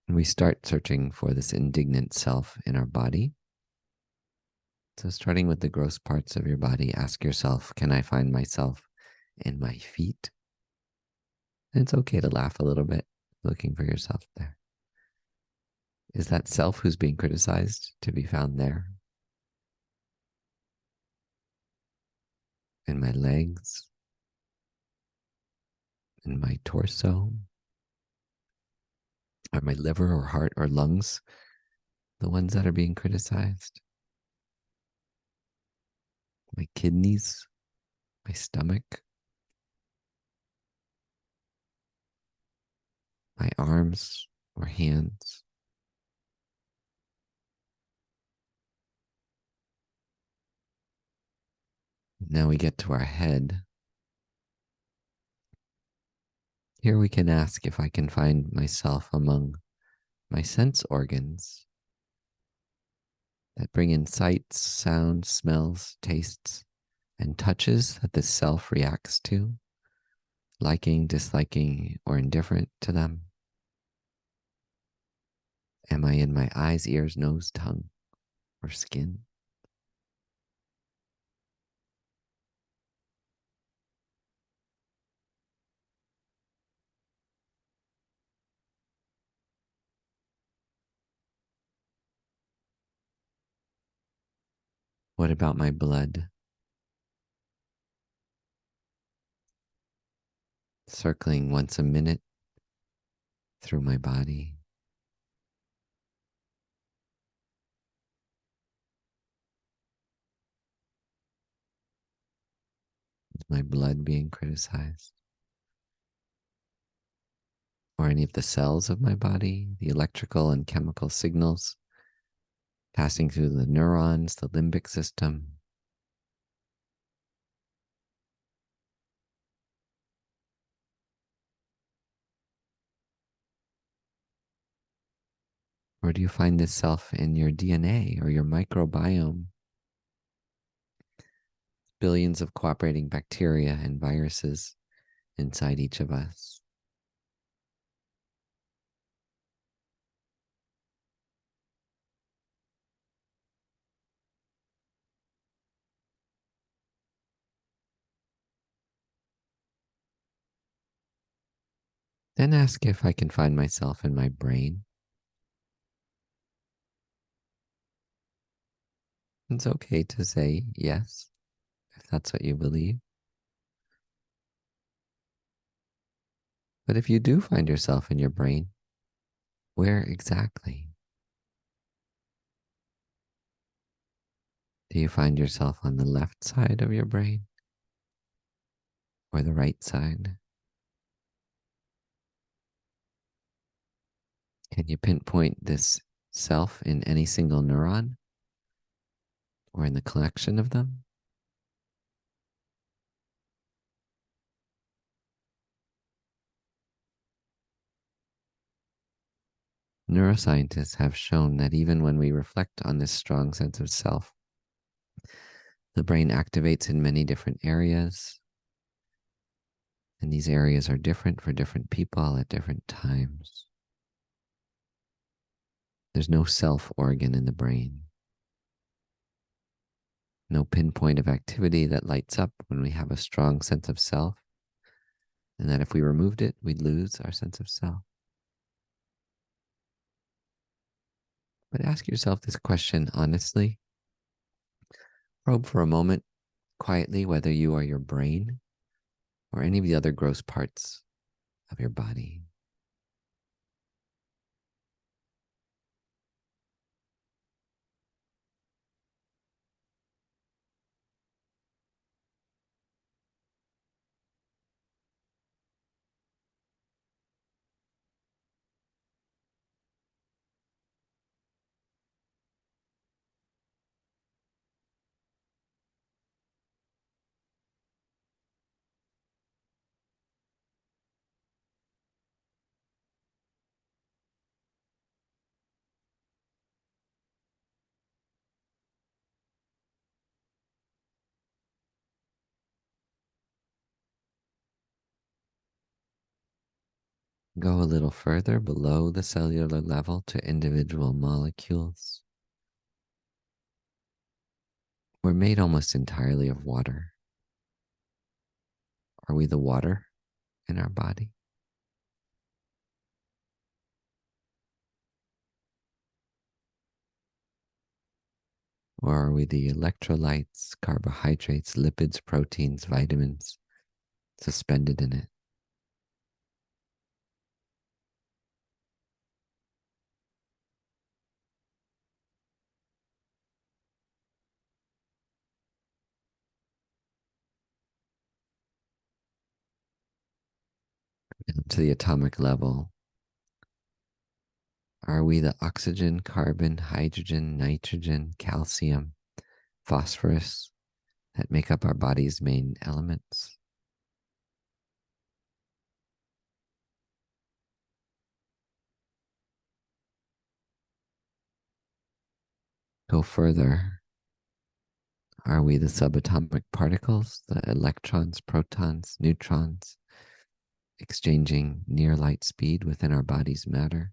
And we start searching for this indignant self in our body. So starting with the gross parts of your body, ask yourself, can I find myself in my feet? And it's okay to laugh a little bit, looking for yourself there. Is that self who's being criticized to be found there? in my legs, in my torso, are my liver or heart or lungs the ones that are being criticized? My kidneys, my stomach, my arms or hands? Now we get to our head. Here we can ask if I can find myself among my sense organs that bring in sights, sounds, smells, tastes, and touches that the self reacts to, liking, disliking, or indifferent to them. Am I in my eyes, ears, nose, tongue, or skin? What about my blood? Circling once a minute through my body. Is my blood being criticized? Or any of the cells of my body, the electrical and chemical signals passing through the neurons, the limbic system? Or do you find this self in your DNA or your microbiome? Billions of cooperating bacteria and viruses inside each of us. Then ask if I can find myself in my brain. It's okay to say yes, if that's what you believe. But if you do find yourself in your brain, where exactly? Do you find yourself on the left side of your brain or the right side? Can you pinpoint this self in any single neuron or in the collection of them? Neuroscientists have shown that even when we reflect on this strong sense of self, the brain activates in many different areas, and these areas are different for different people at different times. There's no self organ in the brain, no pinpoint of activity that lights up when we have a strong sense of self, and that if we removed it, we'd lose our sense of self. But ask yourself this question honestly. Probe for a moment quietly whether you are your brain or any of the other gross parts of your body. Go a little further below the cellular level to individual molecules. We're made almost entirely of water. Are we the water in our body? Or are we the electrolytes, carbohydrates, lipids, proteins, vitamins suspended in it? Down to the atomic level, are we the oxygen, carbon, hydrogen, nitrogen, calcium, phosphorus that make up our body's main elements? Go further. Are we the subatomic particles, the electrons, protons, neutrons, exchanging near light speed within our body's matter?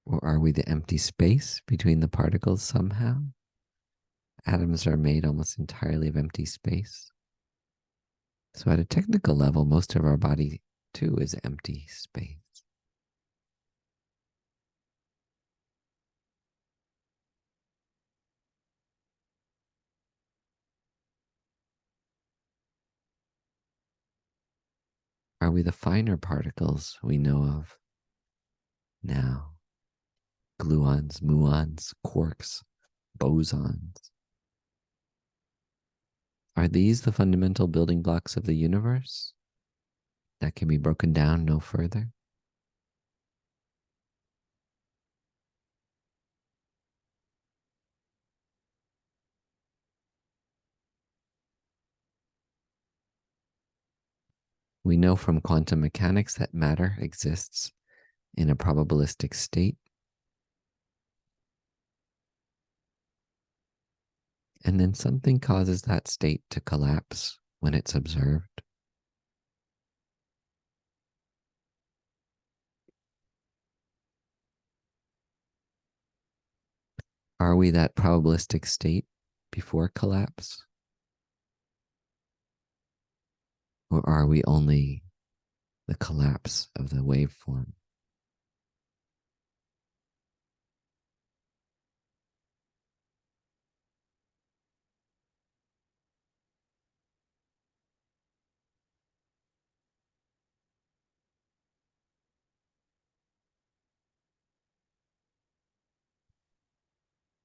Or are we the empty space between the particles somehow? Atoms are made almost entirely of empty space. So, at a technical level, most of our body too is empty space. Are we the finer particles we know of now? Gluons, muons, quarks, bosons. Are these the fundamental building blocks of the universe that can be broken down no further? We know from quantum mechanics that matter exists in a probabilistic state, and then something causes that state to collapse when it's observed. Are we that probabilistic state before collapse? Or are we only the collapse of the waveform?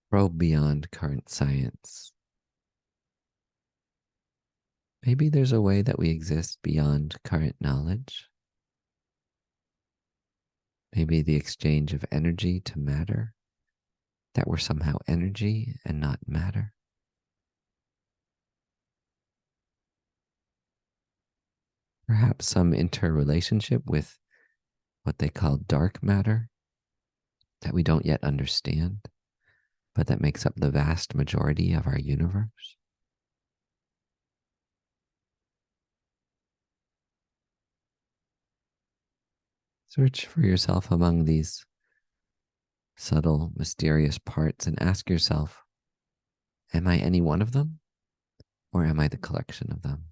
Probe beyond current science. Maybe there's a way that we exist beyond current knowledge. Maybe the exchange of energy to matter, that we're somehow energy and not matter. Perhaps some interrelationship with what they call dark matter that we don't yet understand, but that makes up the vast majority of our universe. Search for yourself among these subtle, mysterious parts and ask yourself, am I any one of them, or am I the collection of them?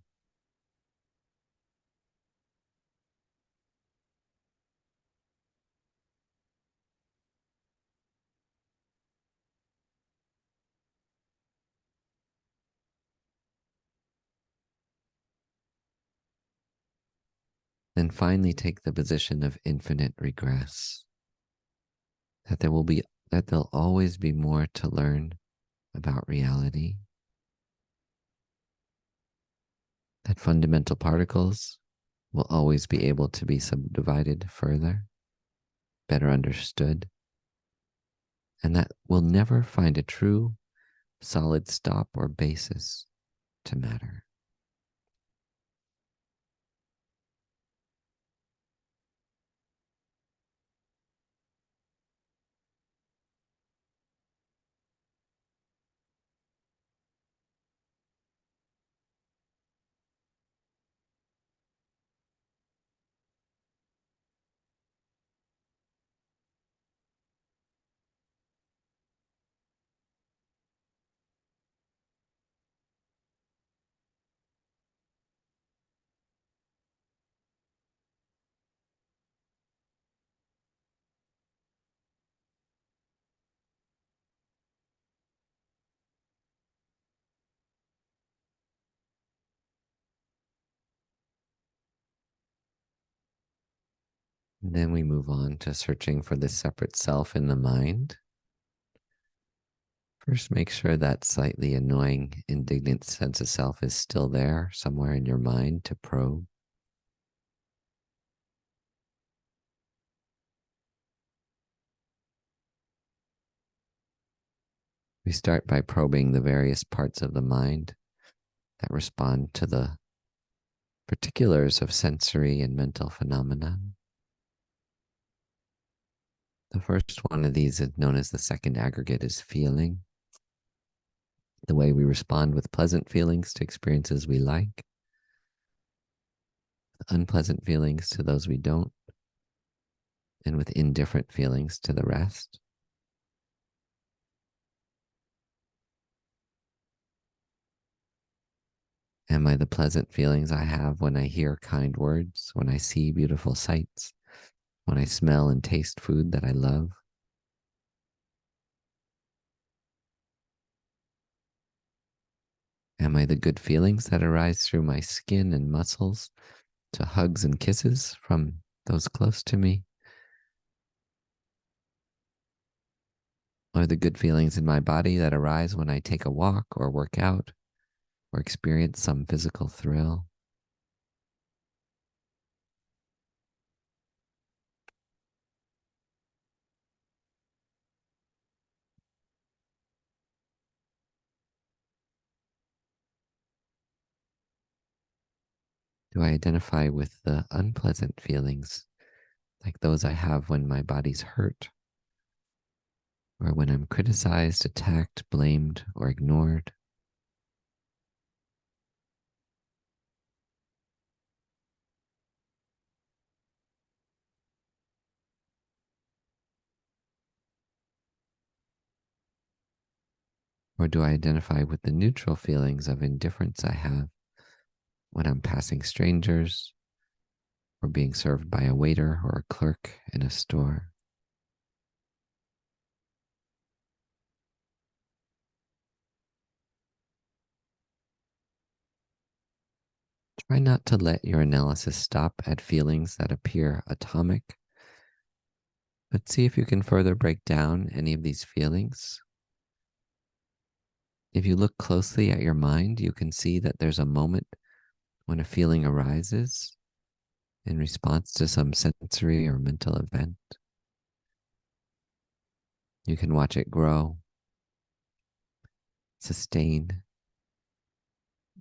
Then finally take the position of infinite regress, that there'll always be more to learn about reality, that fundamental particles will always be able to be subdivided further, better understood, and that we'll never find a true solid stop or basis to matter. And then we move on to searching for the separate self in the mind. First, make sure that slightly annoying, indignant sense of self is still there somewhere in your mind to probe. We start by probing the various parts of the mind that respond to the particulars of sensory and mental phenomena. The first one of these is known as the second aggregate is feeling. The way we respond with pleasant feelings to experiences we like, unpleasant feelings to those we don't, and with indifferent feelings to the rest. Am I the pleasant feelings I have when I hear kind words, when I see beautiful sights, when I smell and taste food that I love? Am I the good feelings that arise through my skin and muscles to hugs and kisses from those close to me? Or the good feelings in my body that arise when I take a walk or work out or experience some physical thrill? Do I identify with the unpleasant feelings, like those I have when my body's hurt, or when I'm criticized, attacked, blamed, or ignored? Or do I identify with the neutral feelings of indifference I have when I'm passing strangers, or being served by a waiter or a clerk in a store? Try not to let your analysis stop at feelings that appear atomic, but see if you can further break down any of these feelings. If you look closely at your mind, you can see that there's a moment when a feeling arises in response to some sensory or mental event. You can watch it grow, sustain,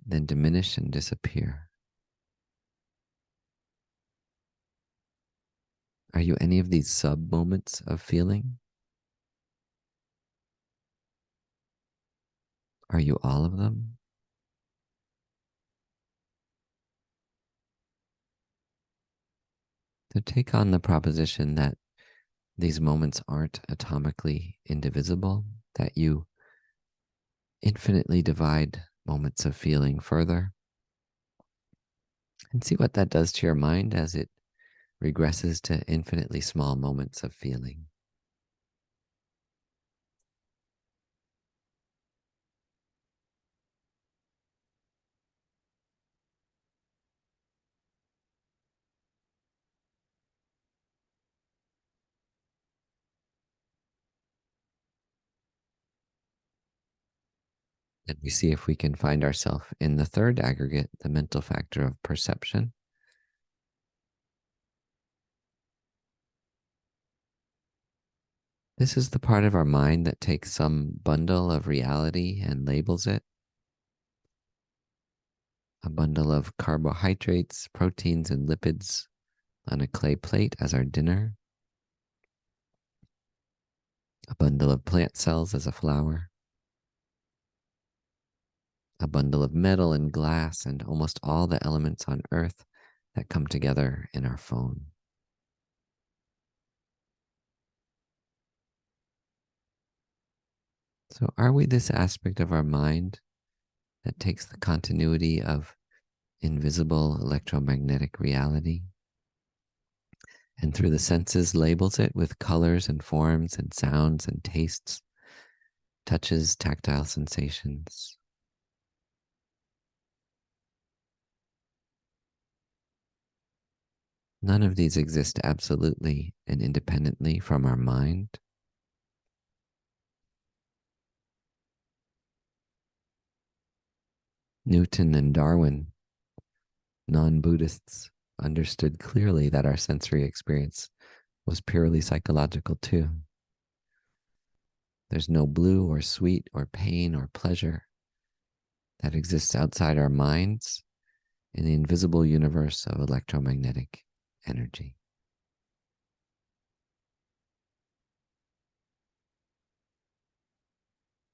then diminish and disappear. Are you any of these sub moments of feeling? Are you all of them? To take on the proposition that these moments aren't atomically indivisible, that you infinitely divide moments of feeling further, and see what that does to your mind as it regresses to infinitely small moments of feeling. And we see if we can find ourselves in the third aggregate, the mental factor of perception. This is the part of our mind that takes some bundle of reality and labels it. A bundle of carbohydrates, proteins, and lipids on a clay plate as our dinner. A bundle of plant cells as a flower. A bundle of metal and glass and almost all the elements on earth that come together in our phone. So are we this aspect of our mind that takes the continuity of invisible electromagnetic reality and through the senses labels it with colors and forms and sounds and tastes, touches, tactile sensations? None of these exist absolutely and independently from our mind. Newton and Darwin, non-Buddhists, understood clearly that our sensory experience was purely psychological too. There's no blue or sweet or pain or pleasure that exists outside our minds in the invisible universe of electromagnetic energy.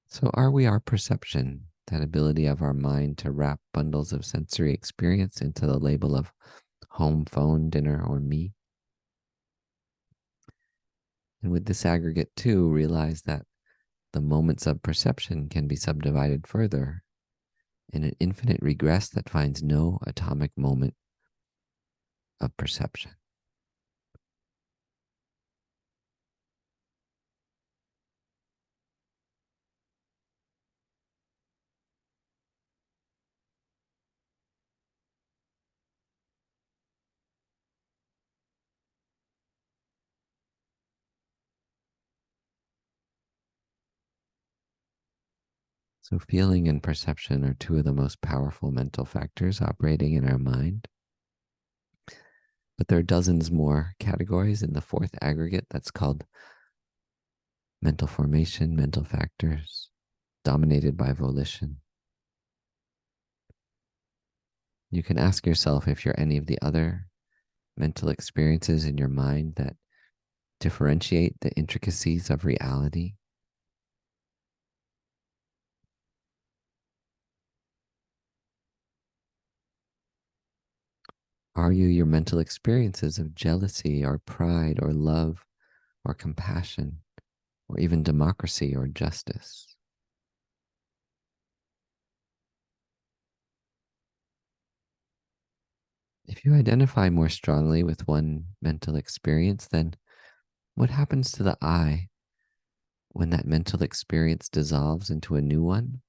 So, are we our perception, that ability of our mind to wrap bundles of sensory experience into the label of home, phone, dinner, or me? And with this aggregate too, realize that the moments of perception can be subdivided further in an infinite regress that finds no atomic moment of perception. So, feeling and perception are two of the most powerful mental factors operating in our mind. But there are dozens more categories in the fourth aggregate that's called mental formation, mental factors, dominated by volition. You can ask yourself if you're any of the other mental experiences in your mind that differentiate the intricacies of reality. Are you your mental experiences of jealousy or pride or love or compassion or even democracy or justice? If you identify more strongly with one mental experience, then what happens to the I when that mental experience dissolves into a new one?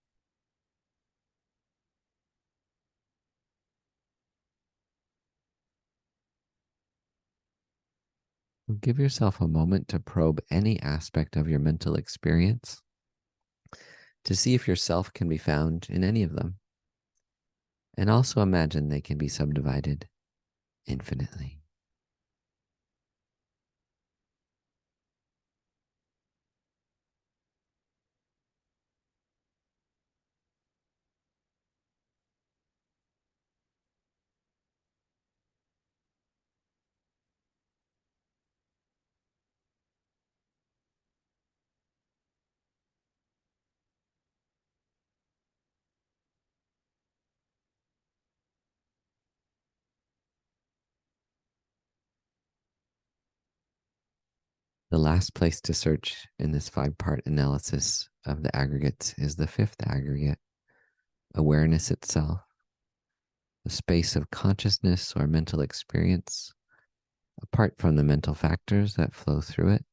Give yourself a moment to probe any aspect of your mental experience to see if yourself can be found in any of them. And also imagine they can be subdivided infinitely. The last place to search in this 5-part analysis of the aggregates is the fifth aggregate, awareness itself, the space of consciousness or mental experience, apart from the mental factors that flow through it.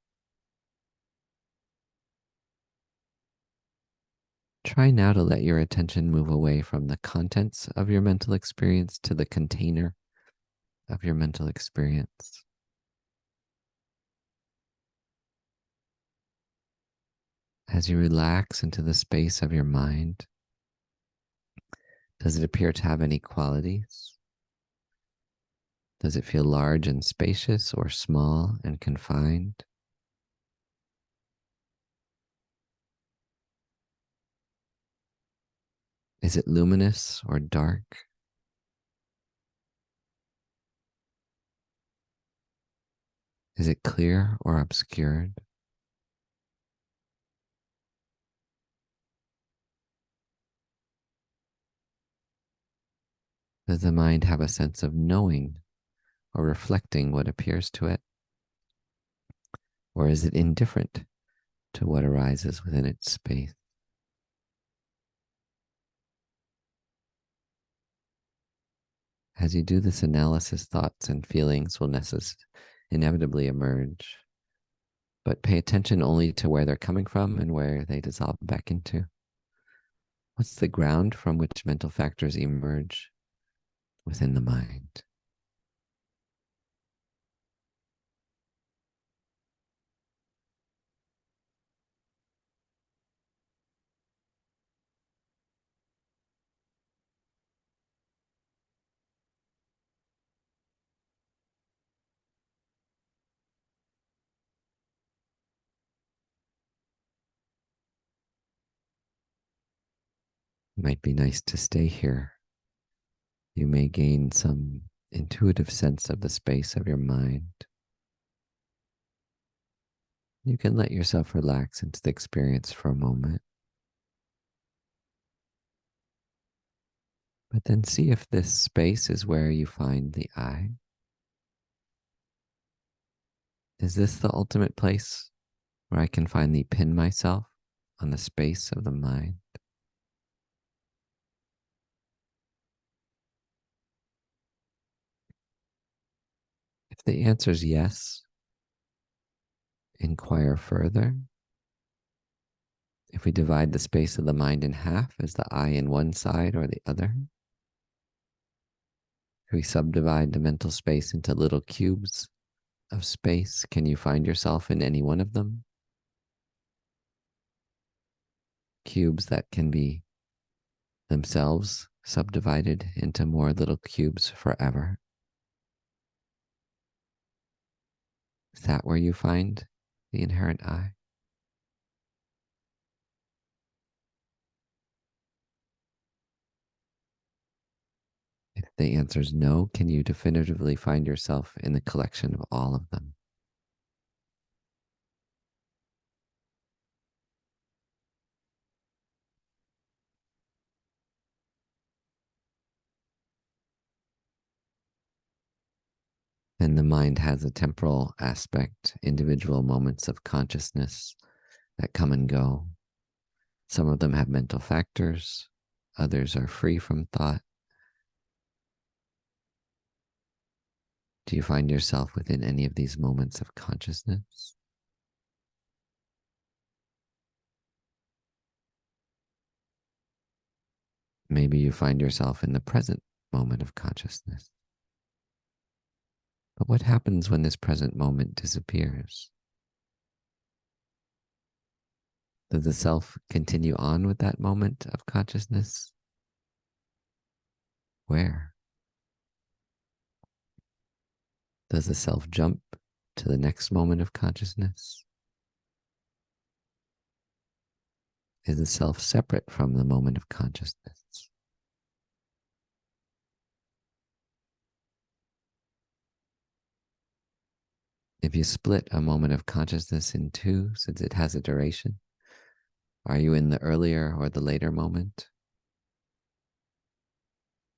Try now to let your attention move away from the contents of your mental experience to the container of your mental experience. As you relax into the space of your mind, does it appear to have any qualities? Does it feel large and spacious or small and confined? Is it luminous or dark? Is it clear or obscured? Does the mind have a sense of knowing or reflecting what appears to it? Or is it indifferent to what arises within its space? As you do this analysis, thoughts and feelings will inevitably emerge, but pay attention only to where they're coming from and where they dissolve back into. What's the ground from which mental factors emerge within the mind? It might be nice to stay here. You may gain some intuitive sense of the space of your mind. You can let yourself relax into the experience for a moment, but then see if this space is where you find the I. Is this the ultimate place where I can finally pin myself on the space of the mind? If the answer is yes, inquire further. If we divide the space of the mind in half, is the I in one side or the other? If we subdivide the mental space into little cubes of space, can you find yourself in any one of them? Cubes that can be themselves subdivided into more little cubes forever. Is that where you find the inherent I? If the answer is no, can you definitively find yourself in the collection of all of them? And the mind has a temporal aspect, individual moments of consciousness that come and go. Some of them have mental factors, others are free from thought. Do you find yourself within any of these moments of consciousness? Maybe you find yourself in the present moment of consciousness. But what happens when this present moment disappears? Does the self continue on with that moment of consciousness? Where? Does the self jump to the next moment of consciousness? Is the self separate from the moment of consciousness? If you split a moment of consciousness in two, since it has a duration, are you in the earlier or the later moment?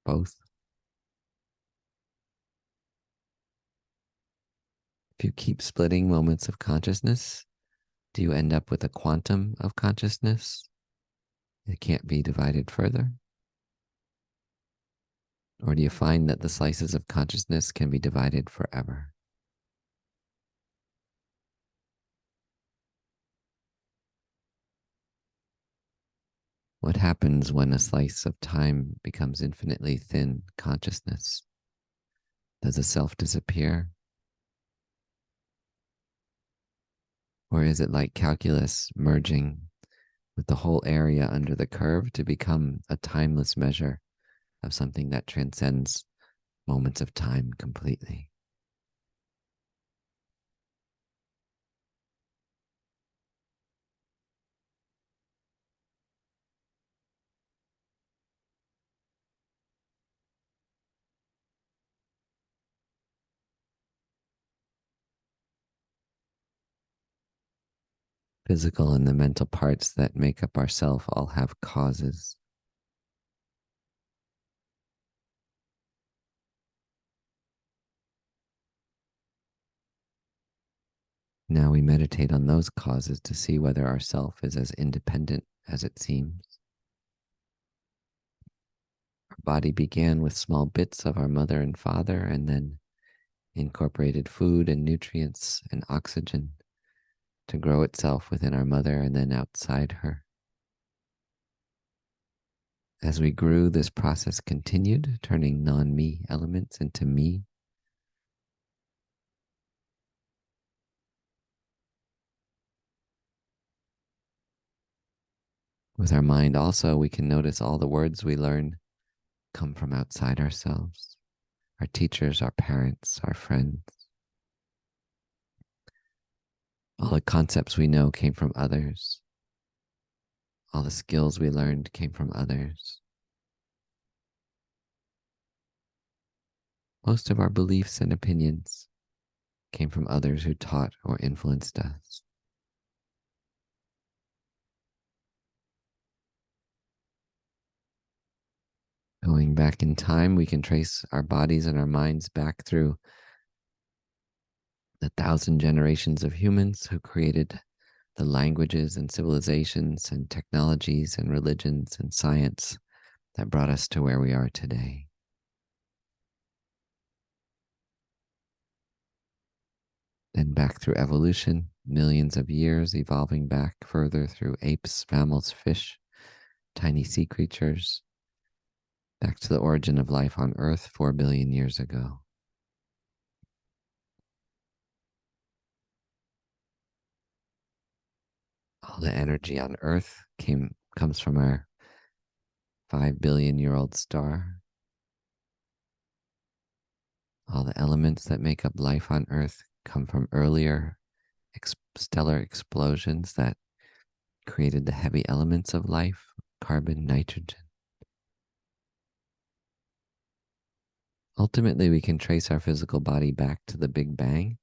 Both? If you keep splitting moments of consciousness, do you end up with a quantum of consciousness? It can't be divided further? Or do you find that the slices of consciousness can be divided forever? What happens when a slice of time becomes infinitely thin consciousness? Does the self disappear? Or is it like calculus merging with the whole area under the curve to become a timeless measure of something that transcends moments of time completely? Physical and the mental parts that make up ourself all have causes. Now we meditate on those causes to see whether our self is as independent as it seems. Our body began with small bits of our mother and father, and then incorporated food and nutrients and oxygen to grow itself within our mother and then outside her. As we grew, this process continued, turning non-me elements into me. With our mind also, we can notice all the words we learn come from outside ourselves. Our teachers, our parents, our friends. All the concepts we know came from others. All the skills we learned came from others. Most of our beliefs and opinions came from others who taught or influenced us. Going back in time, we can trace our bodies and our minds back through the 1,000 generations of humans who created the languages and civilizations and technologies and religions and science that brought us to where we are today. Then back through evolution, millions of years evolving back further through apes, mammals, fish, tiny sea creatures, back to the origin of life on Earth 4 billion years ago. All the energy on Earth comes from our 5 billion-year-old star. All the elements that make up life on Earth come from earlier stellar explosions that created the heavy elements of life, carbon, nitrogen. Ultimately, we can trace our physical body back to the Big Bang,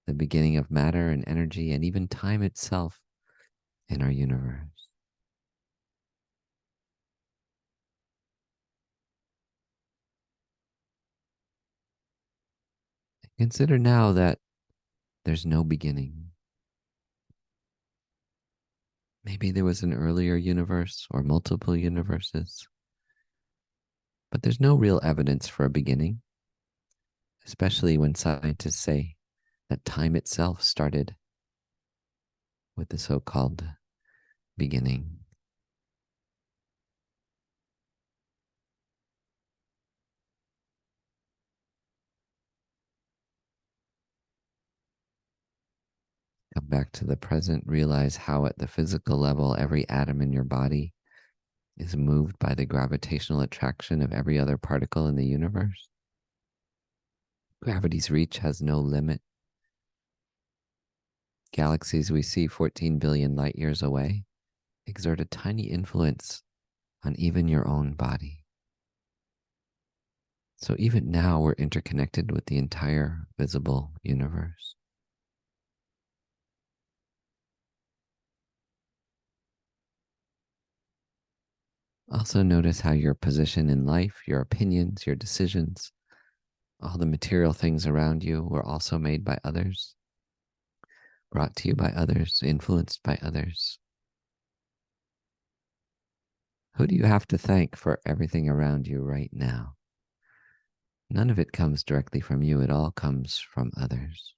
the beginning of matter and energy, and even time itself in our universe. Consider now that there's no beginning. Maybe there was an earlier universe or multiple universes, but there's no real evidence for a beginning, especially when scientists say that time itself started with the so-called beginning. Come back to the present, realize how at the physical level, every atom in your body is moved by the gravitational attraction of every other particle in the universe. Gravity's reach has no limit. Galaxies we see 14 billion light years away exert a tiny influence on even your own body. So even now we're interconnected with the entire visible universe. Also notice how your position in life, your opinions, your decisions, all the material things around you were also made by others, brought to you by others, influenced by others. Who do you have to thank for everything around you right now? None of it comes directly from you. It all comes from others.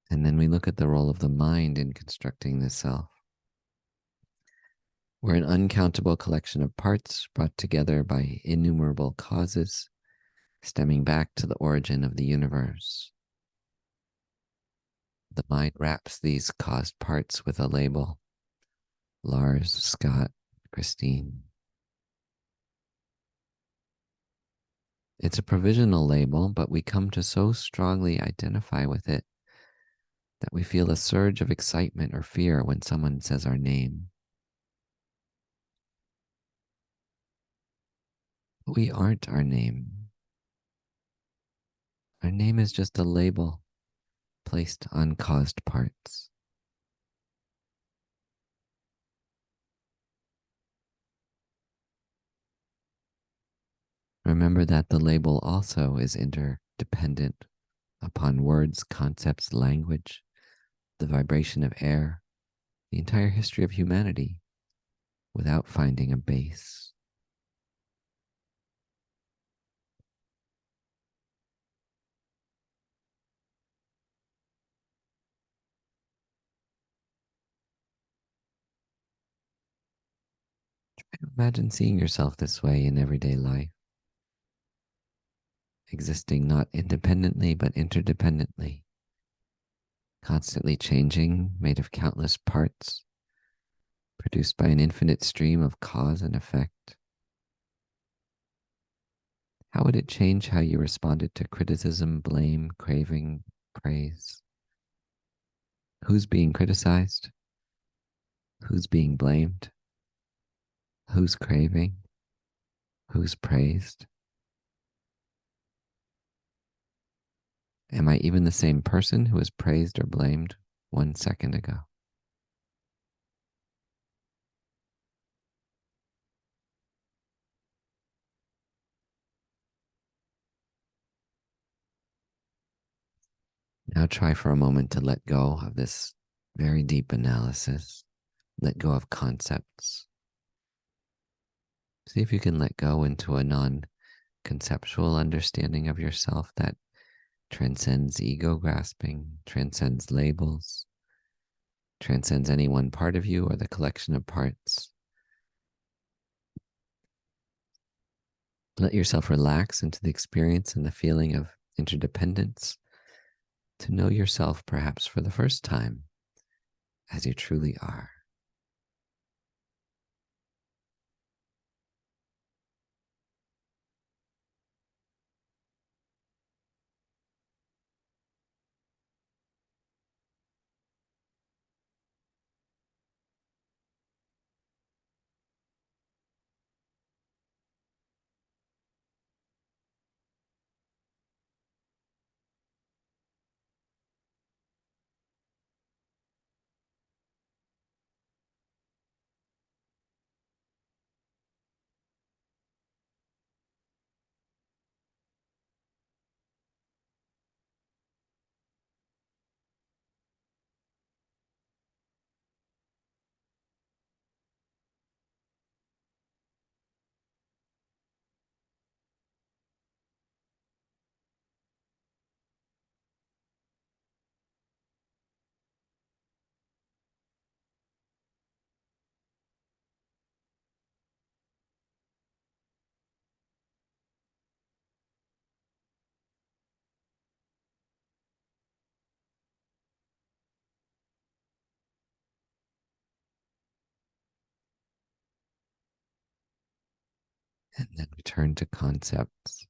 And then we look at the role of the mind in constructing the self. We're an uncountable collection of parts brought together by innumerable causes, stemming back to the origin of the universe. The mind wraps these caused parts with a label: Lars, Scott, Christine. It's a provisional label, but we come to so strongly identify with it that we feel a surge of excitement or fear when someone says our name. But we aren't our name. Our name is just a label placed on caused parts. Remember that the label also is interdependent upon words, concepts, language, the vibration of air, the entire history of humanity, without finding a base. Imagine seeing yourself this way in everyday life, existing not independently but interdependently, constantly changing, made of countless parts, produced by an infinite stream of cause and effect. How would it change how you responded to criticism, blame, craving, praise? Who's being criticized? Who's being blamed? Who's craving? Who's praised? Am I even the same person who was praised or blamed 1 second ago? Now try for a moment to let go of this very deep analysis. Let go of concepts. See if you can let go into a non-conceptual understanding of yourself that transcends ego grasping, transcends labels, transcends any one part of you or the collection of parts. Let yourself relax into the experience and the feeling of interdependence, to know yourself perhaps for the first time as you truly are. And then return to concepts.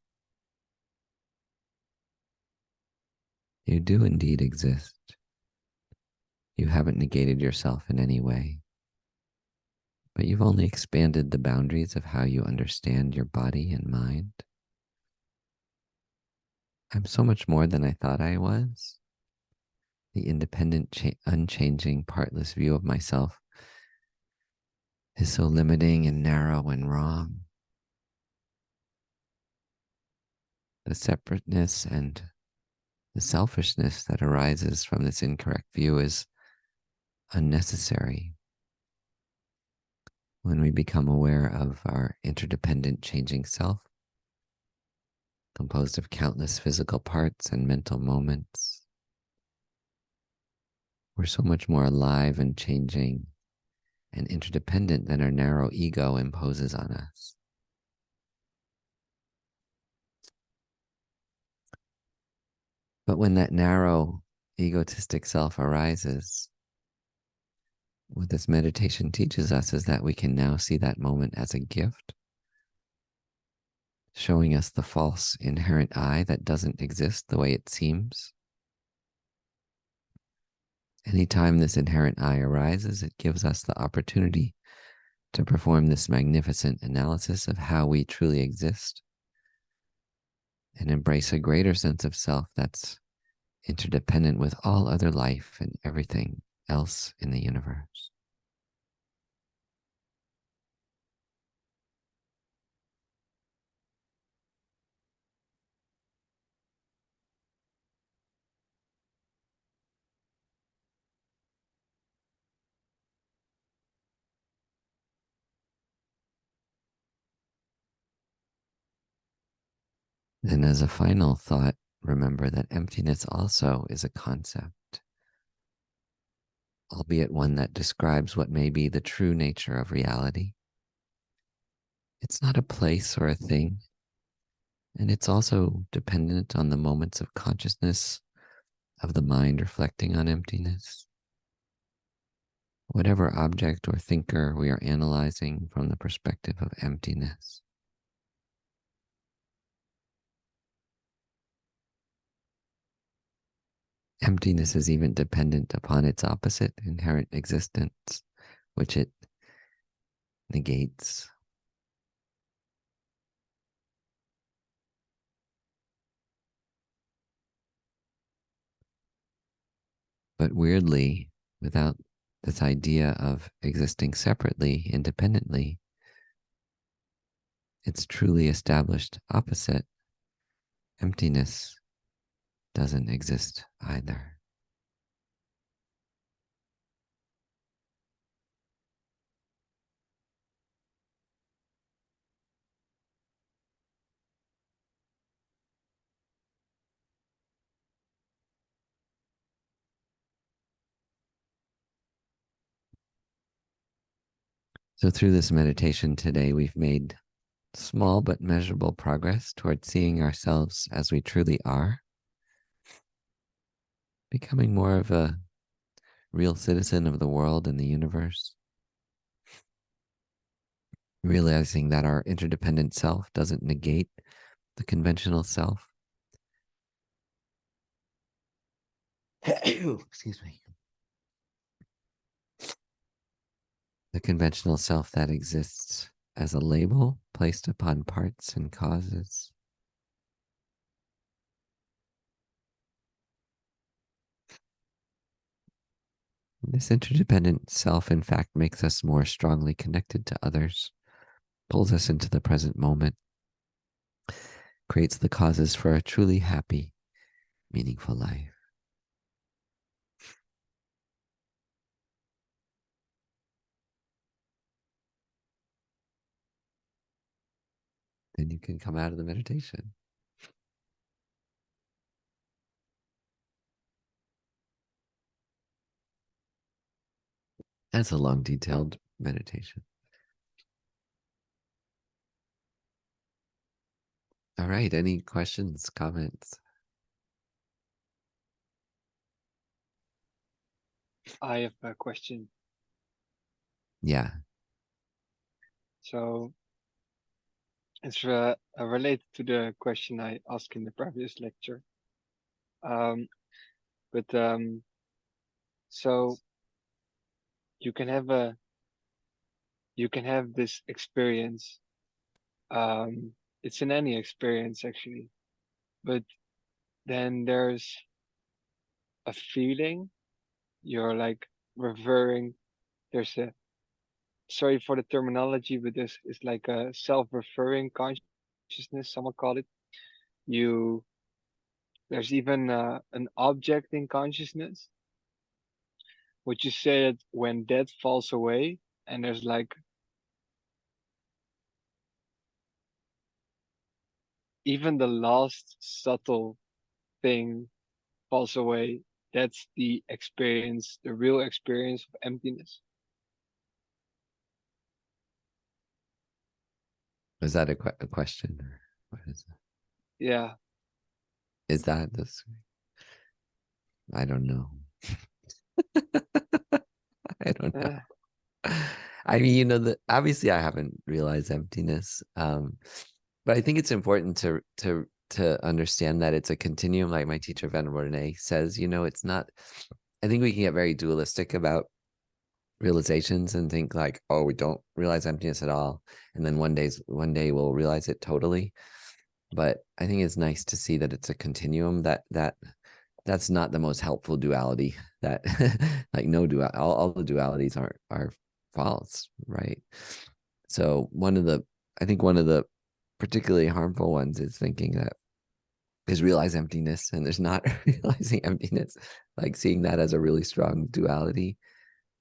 You do indeed exist. You haven't negated yourself in any way, but you've only expanded the boundaries of how you understand your body and mind. I'm so much more than I thought I was. The independent, unchanging, partless view of myself is so limiting and narrow and wrong. The separateness and the selfishness that arises from this incorrect view is unnecessary when we become aware of our interdependent, changing self, composed of countless physical parts and mental moments. We're so much more alive and changing and interdependent than our narrow ego imposes on us. But when that narrow, egotistic self arises, what this meditation teaches us is that we can now see that moment as a gift, showing us the false inherent I that doesn't exist the way it seems. Anytime this inherent I arises, it gives us the opportunity to perform this magnificent analysis of how we truly exist and embrace a greater sense of self that's interdependent with all other life and everything else in the universe. And as a final thought, remember that emptiness also is a concept, albeit one that describes what may be the true nature of reality. It's not a place or a thing, and it's also dependent on the moments of consciousness of the mind reflecting on emptiness. Whatever object or thinker we are analyzing from the perspective of emptiness, Emptiness is even dependent upon its opposite, inherent existence, which it negates. But weirdly, without this idea of existing separately, independently, its truly established opposite, emptiness, doesn't exist either. So, through this meditation today, we've made small but measurable progress toward seeing ourselves as we truly are, becoming more of a real citizen of the world and the universe, realizing that our interdependent self doesn't negate the conventional self. Excuse me. The conventional self that exists as a label placed upon parts and causes. This interdependent self, in fact, makes us more strongly connected to others, pulls us into the present moment, creates the causes for a truly happy, meaningful life. Then you can come out of the meditation. That's a long, detailed meditation. All right. Any questions, comments? I have a question. Yeah. So it's related to the question I asked in the previous lecture. Um, but so you can have this experience. It's in any experience actually, but then there's a feeling. You're like referring. There's a sorry for the terminology, but this is like a self-referring consciousness. Someone call it. You There's even an object in consciousness. Would you say that when that falls away and there's like even the last subtle thing falls away, that's the experience, the real experience of emptiness? Is that a question? Or what is that? Yeah. Is that this? I don't know. I don't know. Uh, I mean, obviously I haven't realized emptiness. But I think it's important to understand that it's a continuum, like my teacher Venerable Renee says, it's not. I think we can get very dualistic about realizations and think like, oh, we don't realize emptiness at all. And then one day we'll realize it totally. But I think it's nice to see that it's a continuum, that's not the most helpful duality, that like no dual all the dualities are false, right? So I think one of the particularly harmful ones is thinking that is realize emptiness and there's not realizing emptiness, like seeing that as a really strong duality,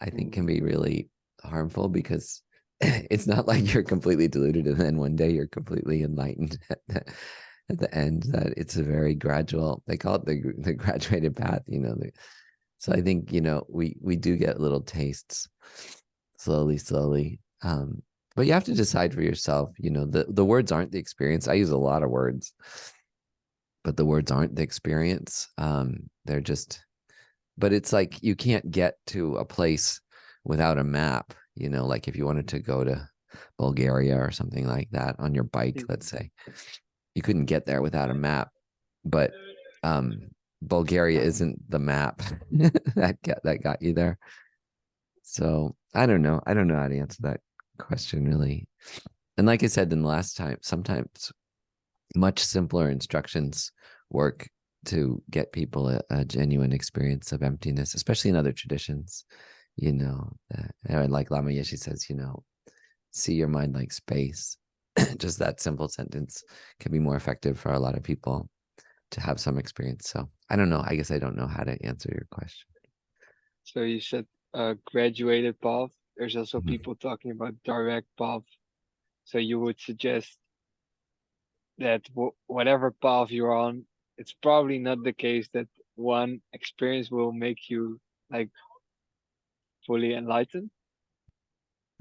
I think can be really harmful, because it's not like you're completely deluded and then one day you're completely enlightened at the end. That it's a very gradual, they call it the graduated path, so I think, we do get little tastes slowly. But you have to decide for yourself, the words aren't the experience. I use a lot of words, but the words aren't the experience. They're just, but it's like you can't get to a place without a map, like if you wanted to go to Bulgaria or something like that on your bike, let's say, you couldn't get there without a map. But Bulgaria isn't the map that got you there. So I don't know. I don't know how to answer that question really. And like I said in the last time, sometimes much simpler instructions work to get people a genuine experience of emptiness, especially in other traditions. Like Lama Yeshe says, see your mind like space. Just that simple sentence can be more effective for a lot of people to have some experience. So I don't know. I guess I don't know how to answer your question. So you said graduated path. There's also Mhm. people talking about direct path. So you would suggest that whatever path you're on, it's probably not the case that one experience will make you like fully enlightened.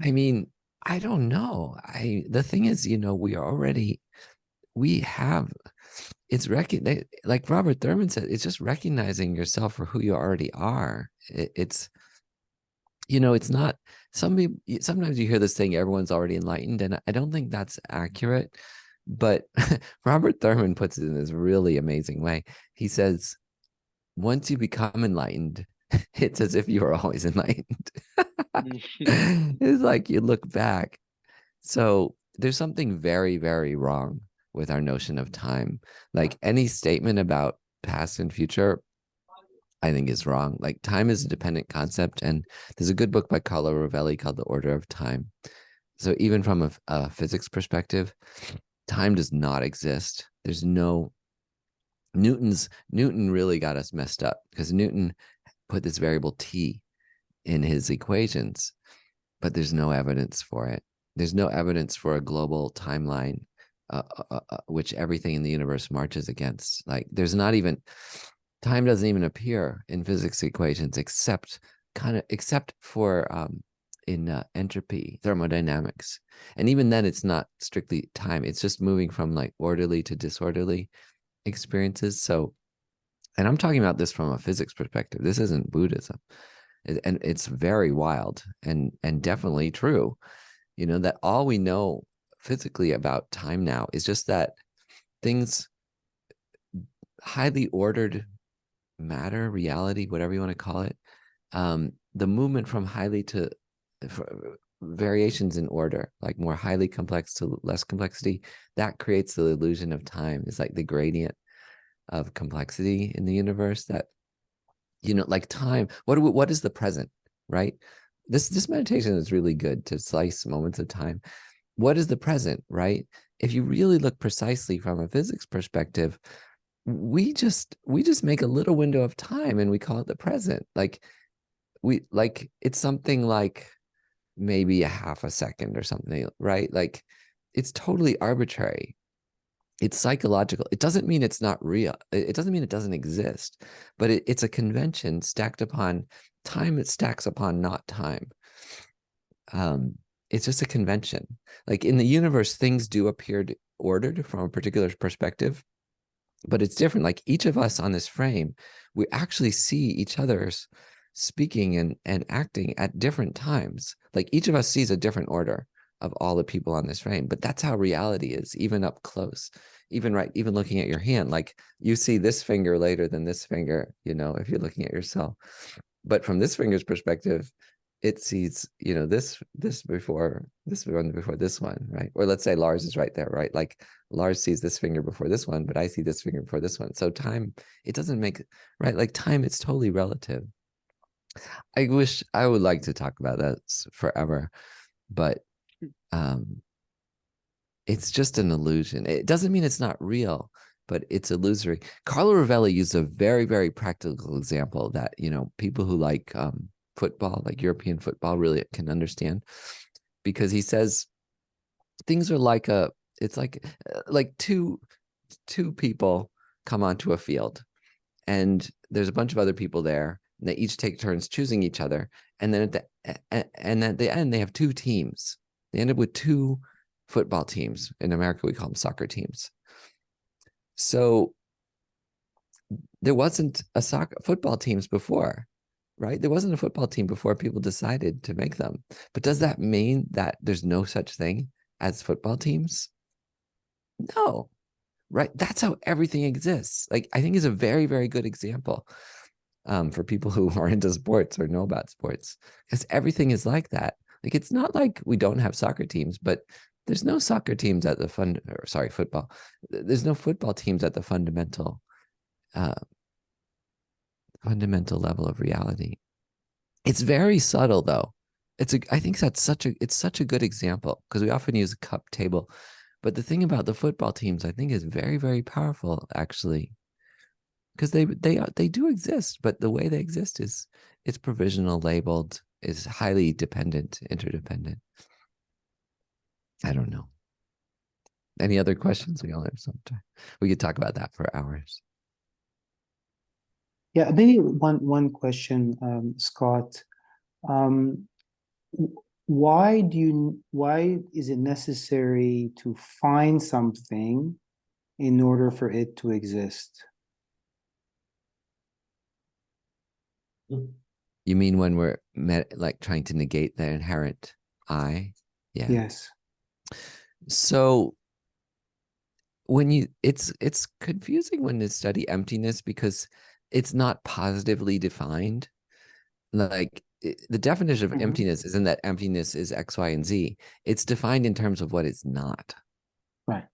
I mean, I don't know. The thing is, we have it's like Robert Thurman said, it's just recognizing yourself for who you already are. It's not some people. Sometimes you hear this thing, everyone's already enlightened, and I don't think that's accurate. But Robert Thurman puts it in this really amazing way. He says, once you become enlightened, it's as if you were always enlightened. It's like you look back. So there's something very, very wrong with our notion of time. Like any statement about past and future, I think is wrong. Like time is a dependent concept. And there's a good book by Carlo Rovelli called The Order of Time. So even from a physics perspective, time does not exist. There's no Newton really got us messed up because Newton put this variable t in his equations, but there's no evidence for it. There's no evidence for a global timeline, which everything in the universe marches against. Like there's not even time doesn't even appear in physics equations except for in entropy, thermodynamics, and even then it's not strictly time. It's just moving from like orderly to disorderly experiences. So, and I'm talking about this from a physics perspective. This isn't Buddhism, and it's very wild and definitely true. That all we know physically about time now is just that things, highly ordered matter, reality, whatever you want to call it, the movement from highly to variations in order, like more highly complex to less complexity, that creates the illusion of time. It's like the gradient of complexity in the universe that, like time. What is the present, right? This meditation is really good to slice moments of time. What is the present, right? If you really look precisely from a physics perspective, we just make a little window of time and we call it the present. It's something like maybe a half a second or something, right? Like it's totally arbitrary. It's psychological. It doesn't mean it's not real. It doesn't mean it doesn't exist, but it's a convention stacked upon time. It stacks upon not time. Um, it's just a convention. Like in the universe, things do appear ordered from a particular perspective, but it's different. Like each of us on this frame, we actually see each other's speaking and acting at different times. Like each of us sees a different order of all the people on this frame, but that's how reality is, even up close. Even looking at your hand, like you see this finger later than this finger, if you're looking at yourself. But from this finger's perspective, it sees, this before this one before this one, right? Or let's say Lars is right there, right? Like Lars sees this finger before this one, but I see this finger before this one. So time, it doesn't make, right? Like time, it's totally relative. I wish I would like to talk about that forever, but um, it's just an illusion. It doesn't mean it's not real, but it's illusory. Carlo Rovelli used a very, very practical example that, people who like football, like European football, really can understand, because he says things are like it's like two people come onto a field, and there's a bunch of other people there, and they each take turns choosing each other, and then at the end they have two teams. They end up with two football teams. In America we call them soccer teams. So there wasn't a football teams before, right? There wasn't a football team before people decided to make them. But does that mean that there's no such thing as football teams? No. right? That's how everything exists. Like, I think is a very, very good example for people who are into sports or know about sports, because everything is like that. Like, it's not like we don't have soccer teams, but there's no soccer teams at the football. There's no football teams at the uh, fundamental level of reality. It's very subtle though. I think it's such a good example, because we often use a cup table. But the thing about the football teams, I think, is very, very powerful actually, because they do exist, but the way they exist is it's provisional, labeled, is highly dependent, interdependent. I don't know. Any other questions? We all have some time. We could talk about that for hours. Yeah, maybe one question, Scott. Um, why is it necessary to find something in order for it to exist? You mean when we're like trying to negate the inherent I? Yeah. Yes. So it's confusing when you study emptiness, because it's not positively defined. Like, the definition of emptiness isn't that emptiness is X, Y, and Z. It's defined in terms of what it's not. Right.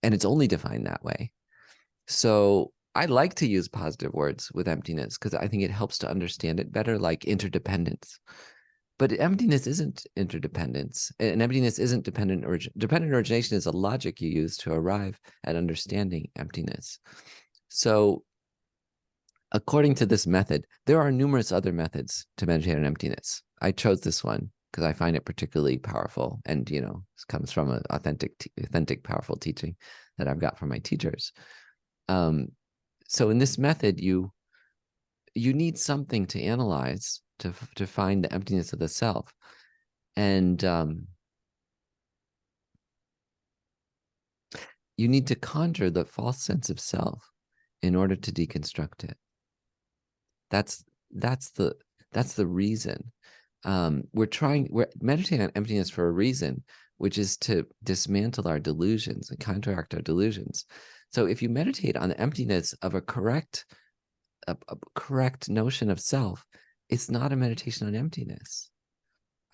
And it's only defined that way. So I like to use positive words with emptiness, because I think it helps to understand it better, like interdependence. But emptiness isn't interdependence, and emptiness isn't dependent origin. Dependent origination is a logic you use to arrive at understanding emptiness. So according to this method, there are numerous other methods to meditate on emptiness. I chose this one because I find it particularly powerful, and it comes from an authentic, powerful teaching that I've got from my teachers. So in this method, you need something to analyze to find the emptiness of the self, and you need to conjure the false sense of self in order to deconstruct it. That's the reason. We're meditating on emptiness for a reason, which is to dismantle our delusions and counteract our delusions. So if you meditate on the emptiness of a correct notion of self, it's not a meditation on emptiness.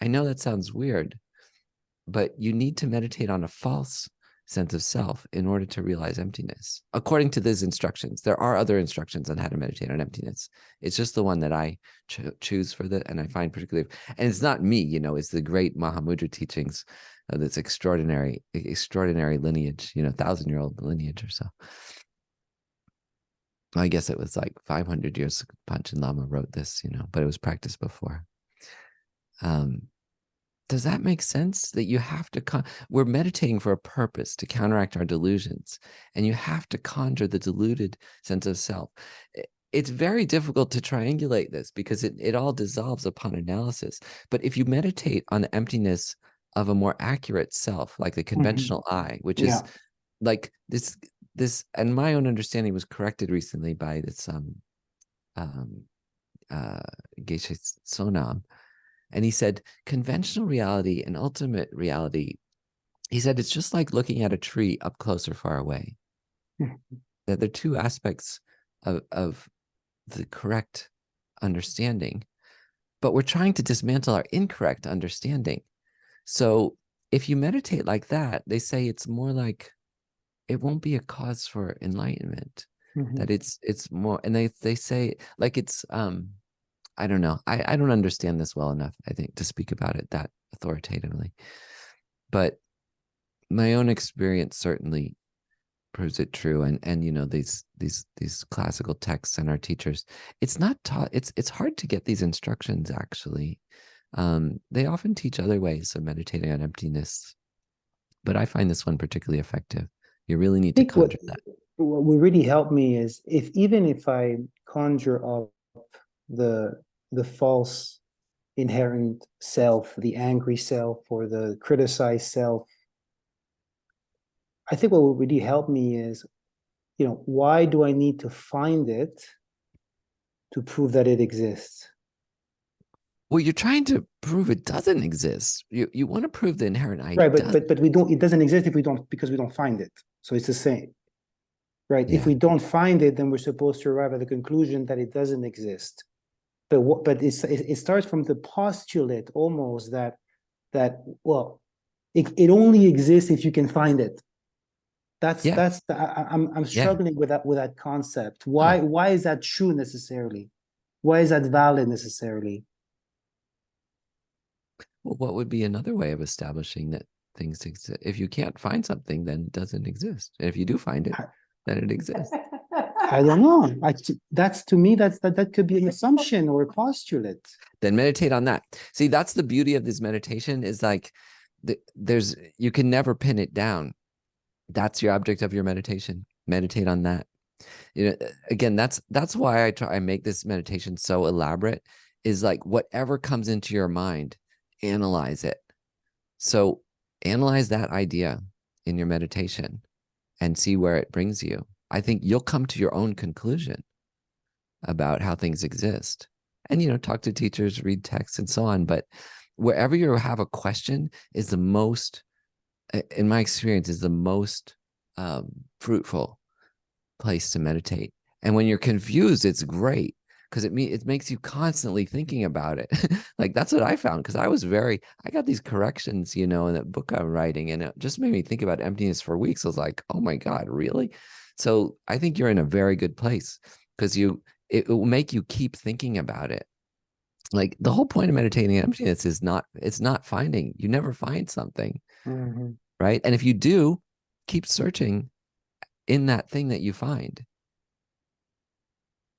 I know that sounds weird, but you need to meditate on a false sense of self in order to realize emptiness. According to these instructions, there are other instructions on how to meditate on emptiness. It's just the one that I choose for that, and I find particularly, and it's not me, it's the great Mahamudra teachings of this extraordinary lineage, 1,000-year-old lineage or so. I guess it was like 500 years Panchen Lama wrote this, but it was practiced before. Does that make sense? That you have to, we're meditating for a purpose, to counteract our delusions, and you have to conjure the deluded sense of self. It's very difficult to triangulate this, because it all dissolves upon analysis. But if you meditate on the emptiness of a more accurate self, like the conventional I, which is like this, and my own understanding was corrected recently by this Geshe Sonam. And he said, conventional reality and ultimate reality, he said, it's just like looking at a tree up close or far away. That they're two aspects of the correct understanding, but we're trying to dismantle our incorrect understanding. So if you meditate like that, they say it's more like, it won't be a cause for enlightenment, that it's more, and they say like it's, I don't know. I don't understand this well enough, I think, to speak about it that authoritatively. But my own experience certainly proves it true. And these classical texts and our teachers, it's not taught. It's hard to get these instructions actually. They often teach other ways of meditating on emptiness, but I find this one particularly effective. You really need to conjure that. What would really help me is even if I conjure up the false inherent self, the angry self, or the criticized self, I think what would really help me is, why do I need to find it to prove that it exists? Well, you're trying to prove it doesn't exist. You want to prove the inherent I. Right, but we don't. It doesn't exist because we don't find it. So it's the same. right? If Yeah. we don't find it, then we're supposed to arrive at the conclusion that it doesn't exist. But it starts from the postulate almost that well, it only exists if you can find it. Yeah. I'm Yeah. struggling with that concept. Oh. Why is that true necessarily? Why is that valid necessarily? Well, what would be another way of establishing that things exist? If you can't find something, then it doesn't exist. And if you do find it, then it exists. I don't know. That's to me, that could be an assumption or a postulate. Then meditate on that. See, that's the beauty of this meditation, is like you can never pin it down. That's your object of your meditation. Meditate on that. You know, again, that's why I make this meditation so elaborate, is like whatever comes into your mind, analyze it. So analyze that idea in your meditation and see where it brings you. I think you'll come to your own conclusion about how things exist. And, you know, talk to teachers, read texts and so on. But wherever you have a question is the most, in my experience, is the most fruitful place to meditate. And when you're confused, it's great, because it makes you constantly thinking about it. Like that's what I found, because I got these corrections, you know, in that book I'm writing, and it just made me think about emptiness for weeks. I was like, oh my God, really? So I think you're in a very good place, because it will make you keep thinking about it. Like the whole point of meditating on emptiness is it's not finding. You never find something, right? And if you do, keep searching in that thing that you find.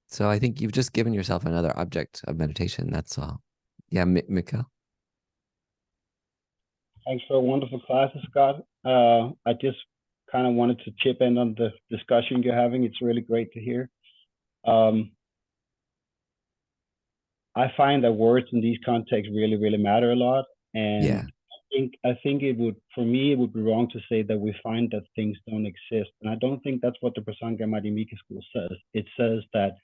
So I think you've just given yourself another object of meditation. That's all. Yeah, Mikhail. Thanks for a wonderful class, Scott. I just kind of wanted to chip in on the discussion you're having. It's really great to hear. I find that words in these contexts really, really matter a lot. And Yeah. I think it would, for me, it would be wrong to say that we find that things don't exist. And I don't think that's what the Prasanga Madhyamika school says. It says that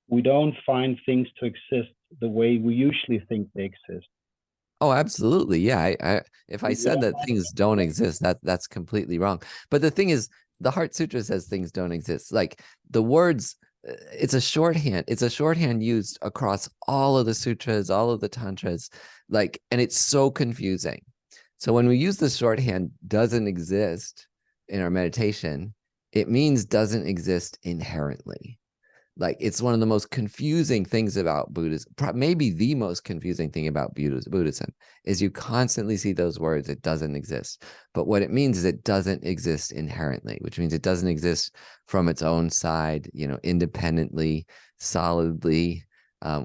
we don't find things to exist the way we usually think they exist. Oh, absolutely. Yeah. If I said that things don't exist, that's completely wrong. But the thing is, the Heart Sutra says things don't exist. Like the words, it's a shorthand. It's a shorthand used across all of the sutras, all of the tantras, like, and it's so confusing. So when we use the shorthand doesn't exist in our meditation, it means doesn't exist inherently. Like it's one of the most confusing things about Buddhism, maybe the most confusing thing about Buddhism, is you constantly see those words, it doesn't exist. But what it means is it doesn't exist inherently, which means it doesn't exist from its own side, you know, independently, solidly,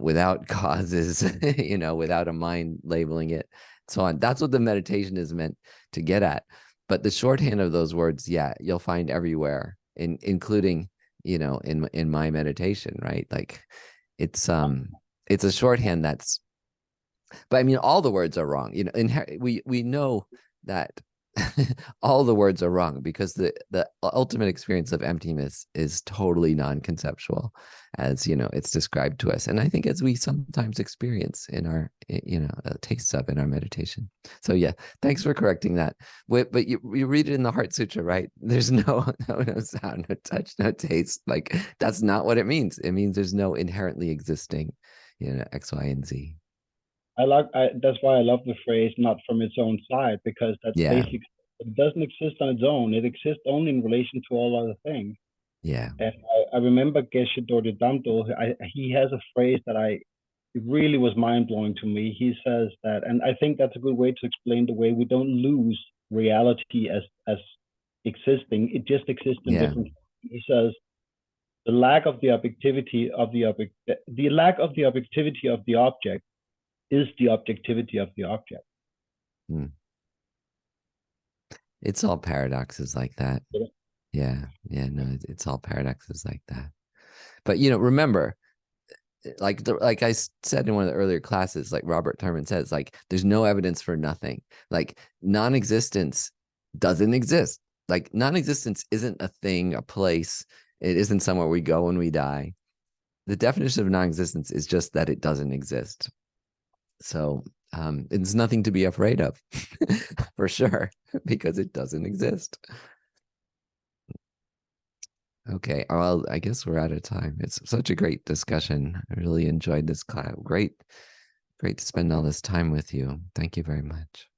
without causes, you know, without a mind labeling it, so on. That's what the meditation is meant to get at. But the shorthand of those words, yeah, you'll find everywhere, including, you know, in my meditation, right? Like it's a shorthand that's, but I mean, all the words are wrong, you know. We know that all the words are wrong, because the ultimate experience of emptiness is totally non-conceptual, as you know, it's described to us, and I think as we sometimes experience in our, you know, tastes of in our meditation. So yeah, thanks for correcting that. But you read it in the Heart Sutra, right? There's no sound, no touch, no taste. Like that's not what it means. It means there's no inherently existing, you know, X, Y, and Z. That's why I love the phrase "not from its own side," because that's basically, it doesn't exist on its own. It exists only in relation to all other things. Yeah. And I remember Geshe Dorje Damdol. He has a phrase that it really was mind blowing to me. He says that, and I think that's a good way to explain the way we don't lose reality as existing. It just exists in different. He says, the lack of the objectivity of the object, the lack of the objectivity of the object is the objectivity of the object. It's all paradoxes like that. Yeah. No, it's all paradoxes like that. But you know, remember, like I said in one of the earlier classes, like Robert Thurman says, like there's no evidence for nothing. Like non-existence doesn't exist. Like non-existence isn't a thing, a place. It isn't somewhere we go when we die. The definition of non-existence is just that it doesn't exist. So it's nothing to be afraid of, for sure, because it doesn't exist. Okay. Well, I guess we're out of time. It's such a great discussion. I really enjoyed this class. Great to spend all this time with you. Thank you very much.